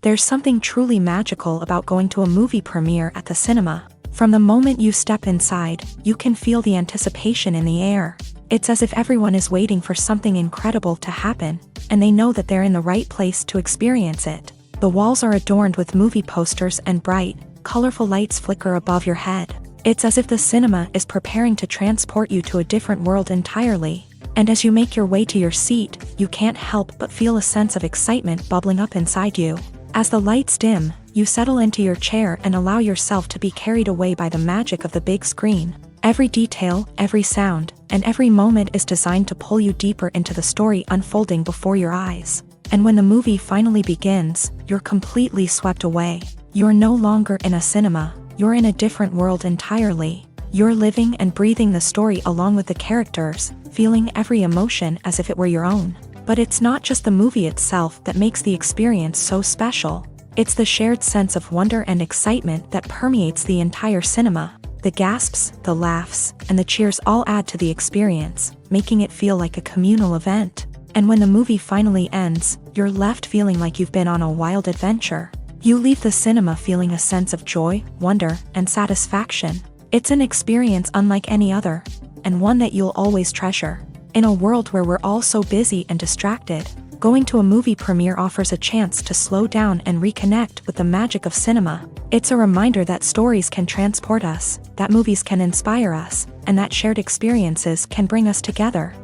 There's something truly magical about going to a movie premiere at the cinema. From the moment you step inside, you can feel the anticipation in the air. It's as if everyone is waiting for something incredible to happen, and they know that they're in the right place to experience it. The walls are adorned with movie posters and bright, colorful lights flicker above your head. It's as if the cinema is preparing to transport you to a different world entirely. And as you make your way to your seat, you can't help but feel a sense of excitement bubbling up inside you. As the lights dim, you settle into your chair and allow yourself to be carried away by the magic of the big screen. Every detail, every sound, and every moment is designed to pull you deeper into the story unfolding before your eyes. And when the movie finally begins, you're completely swept away. You're no longer in a cinema, you're in a different world entirely. You're living and breathing the story along with the characters, feeling every emotion as if it were your own. But it's not just the movie itself that makes the experience so special. It's the shared sense of wonder and excitement that permeates the entire cinema. The gasps, the laughs, and the cheers all add to the experience, making it feel like a communal event. And when the movie finally ends, you're left feeling like you've been on a wild adventure. You leave the cinema feeling a sense of joy, wonder, and satisfaction. It's an experience unlike any other, and one that you'll always treasure. In a world where we're all so busy and distracted, going to a movie premiere offers a chance to slow down and reconnect with the magic of cinema. It's a reminder that stories can transport us, that movies can inspire us, and that shared experiences can bring us together.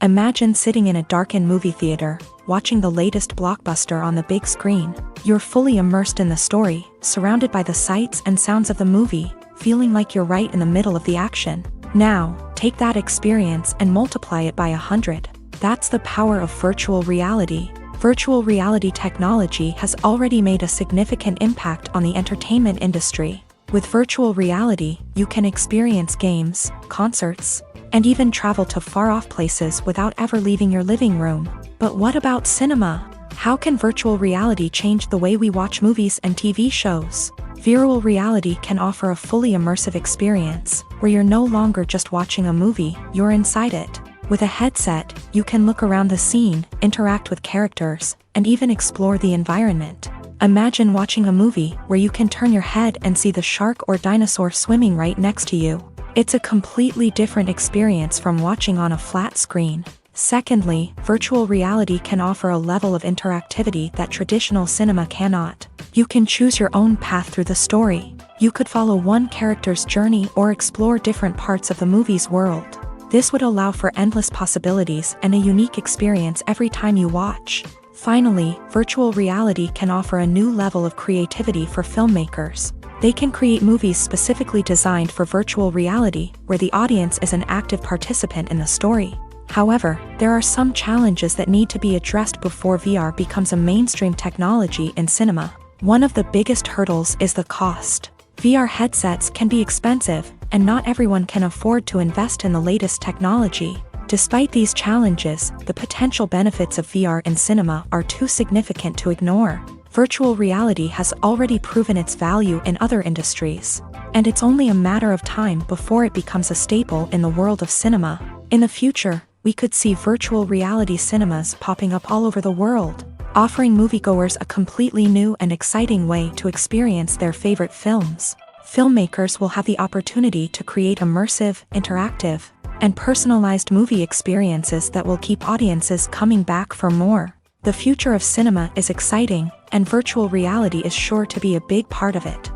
Imagine sitting in a darkened movie theater, watching the latest blockbuster on the big screen. You're fully immersed in the story, surrounded by the sights and sounds of the movie, feeling like you're right in the middle of the action. Now, take that experience and multiply it by 100. That's the power of virtual reality. Virtual reality technology has already made a significant impact on the entertainment industry. With virtual reality, you can experience games, concerts, and even travel to far-off places without ever leaving your living room. But what about cinema? How can virtual reality change the way we watch movies and TV shows? Virtual reality can offer a fully immersive experience, where you're no longer just watching a movie, you're inside it. With a headset, you can look around the scene, interact with characters, and even explore the environment. Imagine watching a movie where you can turn your head and see the shark or dinosaur swimming right next to you. It's a completely different experience from watching on a flat screen. Secondly, virtual reality can offer a level of interactivity that traditional cinema cannot. You can choose your own path through the story. You could follow one character's journey or explore different parts of the movie's world. This would allow for endless possibilities and a unique experience every time you watch. Finally, virtual reality can offer a new level of creativity for filmmakers. They can create movies specifically designed for virtual reality, where the audience is an active participant in the story. However, there are some challenges that need to be addressed before VR becomes a mainstream technology in cinema. One of the biggest hurdles is the cost. VR headsets can be expensive, and not everyone can afford to invest in the latest technology. Despite these challenges, the potential benefits of VR in cinema are too significant to ignore. Virtual reality has already proven its value in other industries, and it's only a matter of time before it becomes a staple in the world of cinema. In the future, we could see virtual reality cinemas popping up all over the world, offering moviegoers a completely new and exciting way to experience their favorite films. Filmmakers will have the opportunity to create immersive, interactive, and personalized movie experiences that will keep audiences coming back for more. The future of cinema is exciting, and virtual reality is sure to be a big part of it.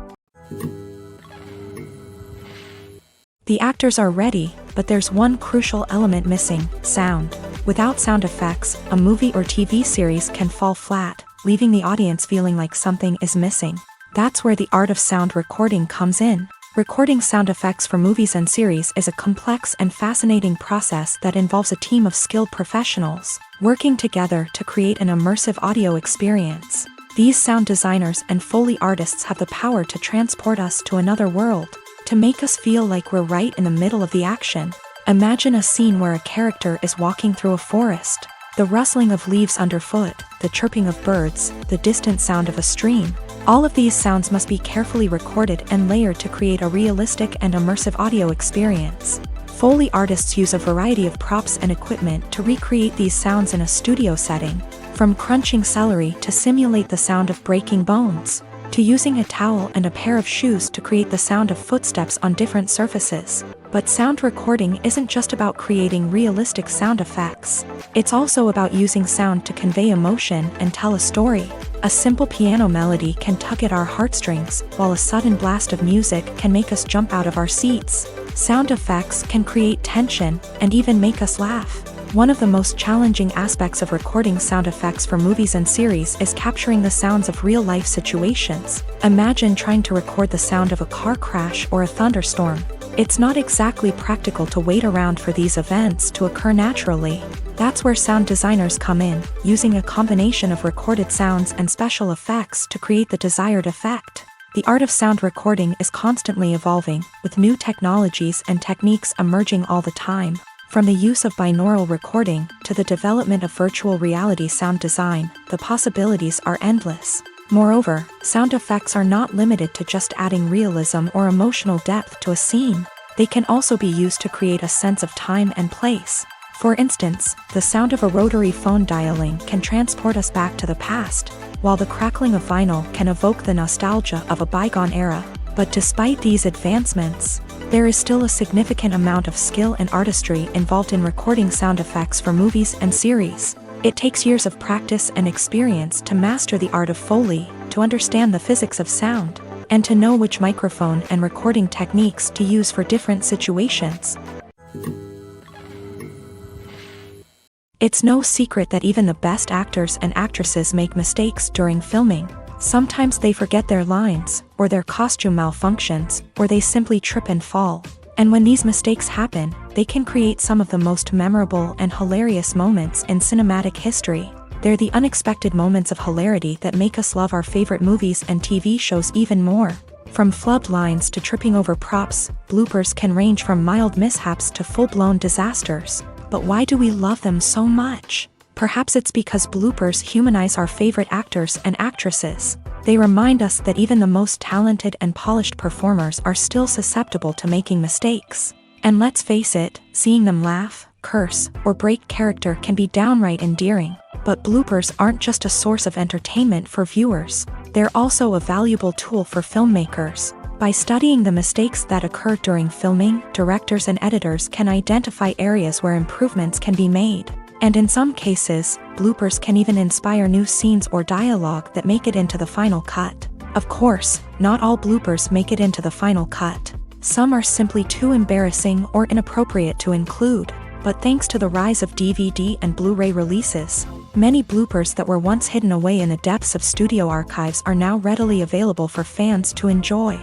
The actors are ready, but there's one crucial element missing: sound. Without sound effects, a movie or TV series can fall flat, leaving the audience feeling like something is missing. That's where the art of sound recording comes in. Recording sound effects for movies and series is a complex and fascinating process that involves a team of skilled professionals working together to create an immersive audio experience. These sound designers and Foley artists have the power to transport us to another world, to make us feel like we're right in the middle of the action. Imagine a scene where a character is walking through a forest. The rustling of leaves underfoot, the chirping of birds, the distant sound of a stream. All of these sounds must be carefully recorded and layered to create a realistic and immersive audio experience. Foley artists use a variety of props and equipment to recreate these sounds in a studio setting, from crunching celery to simulate the sound of breaking bones, to using a towel and a pair of shoes to create the sound of footsteps on different surfaces. But sound recording isn't just about creating realistic sound effects. It's also about using sound to convey emotion and tell a story. A simple piano melody can tug at our heartstrings, while a sudden blast of music can make us jump out of our seats. Sound effects can create tension and even make us laugh. One of the most challenging aspects of recording sound effects for movies and series is capturing the sounds of real-life situations. Imagine trying to record the sound of a car crash or a thunderstorm. It's not exactly practical to wait around for these events to occur naturally. That's where sound designers come in, using a combination of recorded sounds and special effects to create the desired effect. The art of sound recording is constantly evolving, with new technologies and techniques emerging all the time. From the use of binaural recording to the development of virtual reality sound design, the possibilities are endless. Moreover, sound effects are not limited to just adding realism or emotional depth to a scene. They can also be used to create a sense of time and place. For instance, the sound of a rotary phone dialing can transport us back to the past, while the crackling of vinyl can evoke the nostalgia of a bygone era. But despite these advancements, there is still a significant amount of skill and artistry involved in recording sound effects for movies and series. It takes years of practice and experience to master the art of Foley, to understand the physics of sound, and to know which microphone and recording techniques to use for different situations. It's no secret that even the best actors and actresses make mistakes during filming. Sometimes they forget their lines, or their costume malfunctions, or they simply trip and fall. And when these mistakes happen, they can create some of the most memorable and hilarious moments in cinematic history. They're the unexpected moments of hilarity that make us love our favorite movies and TV shows even more. From flubbed lines to tripping over props, bloopers can range from mild mishaps to full-blown disasters. But why do we love them so much? Perhaps it's because bloopers humanize our favorite actors and actresses. They remind us that even the most talented and polished performers are still susceptible to making mistakes. And let's face it, seeing them laugh, curse, or break character can be downright endearing. But bloopers aren't just a source of entertainment for viewers. They're also a valuable tool for filmmakers. By studying the mistakes that occur during filming, directors and editors can identify areas where improvements can be made. And in some cases, bloopers can even inspire new scenes or dialogue that make it into the final cut. Of course, not all bloopers make it into the final cut. Some are simply too embarrassing or inappropriate to include. But thanks to the rise of DVD and Blu-ray releases, many bloopers that were once hidden away in the depths of studio archives are now readily available for fans to enjoy.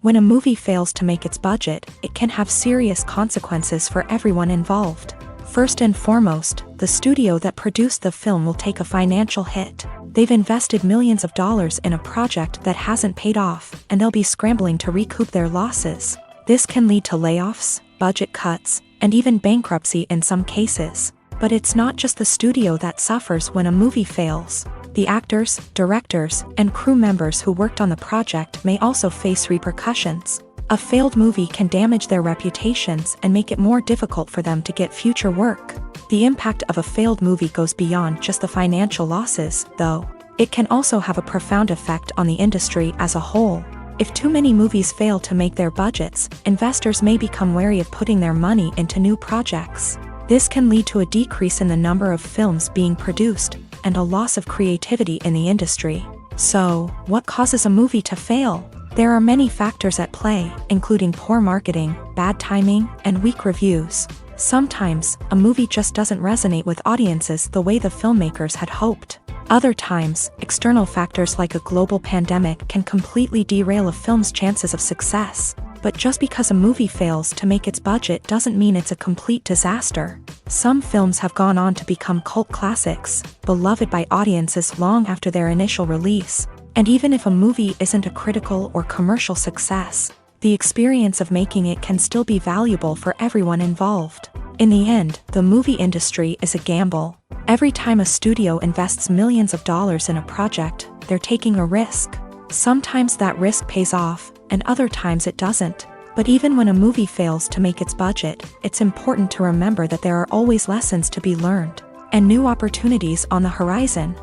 When a movie fails to make its budget, it can have serious consequences for everyone involved. First and foremost, the studio that produced the film will take a financial hit. They've invested millions of dollars in a project that hasn't paid off, and they'll be scrambling to recoup their losses. This can lead to layoffs, budget cuts, and even bankruptcy in some cases. But it's not just the studio that suffers when a movie fails. The actors, directors, and crew members who worked on the project may also face repercussions. A failed movie can damage their reputations and make it more difficult for them to get future work. The impact of a failed movie goes beyond just the financial losses, though. It can also have a profound effect on the industry as a whole. If too many movies fail to make their budgets, investors may become wary of putting their money into new projects. This can lead to a decrease in the number of films being produced, and a loss of creativity in the industry. So, what causes a movie to fail? There are many factors at play, including poor marketing, bad timing, and weak reviews. Sometimes, a movie just doesn't resonate with audiences the way the filmmakers had hoped. Other times, external factors like a global pandemic can completely derail a film's chances of success. But just because a movie fails to make its budget doesn't mean it's a complete disaster. Some films have gone on to become cult classics, beloved by audiences long after their initial release. And even if a movie isn't a critical or commercial success, the experience of making it can still be valuable for everyone involved. In the end, the movie industry is a gamble. Every time a studio invests millions of dollars in a project, they're taking a risk. Sometimes that risk pays off, and other times it doesn't. But even when a movie fails to make its budget, it's important to remember that there are always lessons to be learned, and new opportunities on the horizon.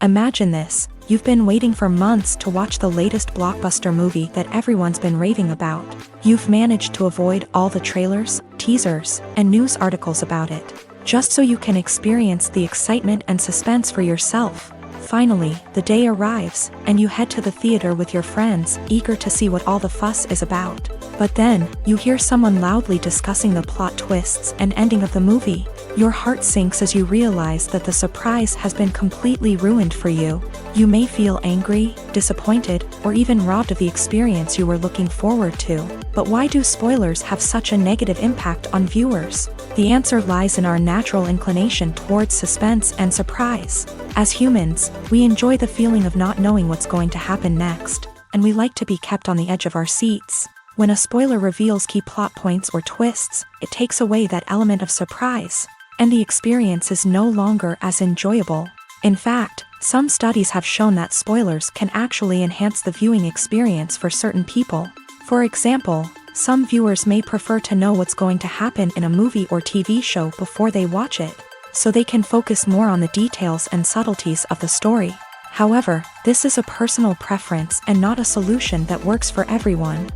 Imagine this: you've been waiting for months to watch the latest blockbuster movie that everyone's been raving about. You've managed to avoid all the trailers, teasers, and news articles about it, just so you can experience the excitement and suspense for yourself. Finally, the day arrives, and you head to the theater with your friends, eager to see what all the fuss is about. But then, you hear someone loudly discussing the plot twists and ending of the movie. Your heart sinks as you realize that the surprise has been completely ruined for you. You may feel angry, disappointed, or even robbed of the experience you were looking forward to. But why do spoilers have such a negative impact on viewers? The answer lies in our natural inclination towards suspense and surprise. As humans, we enjoy the feeling of not knowing what's going to happen next, and we like to be kept on the edge of our seats. When a spoiler reveals key plot points or twists, it takes away that element of surprise, and the experience is no longer as enjoyable. In fact, some studies have shown that spoilers can actually enhance the viewing experience for certain people. For example, some viewers may prefer to know what's going to happen in a movie or TV show before they watch it, so they can focus more on the details and subtleties of the story. However, this is a personal preference and not a solution that works for everyone.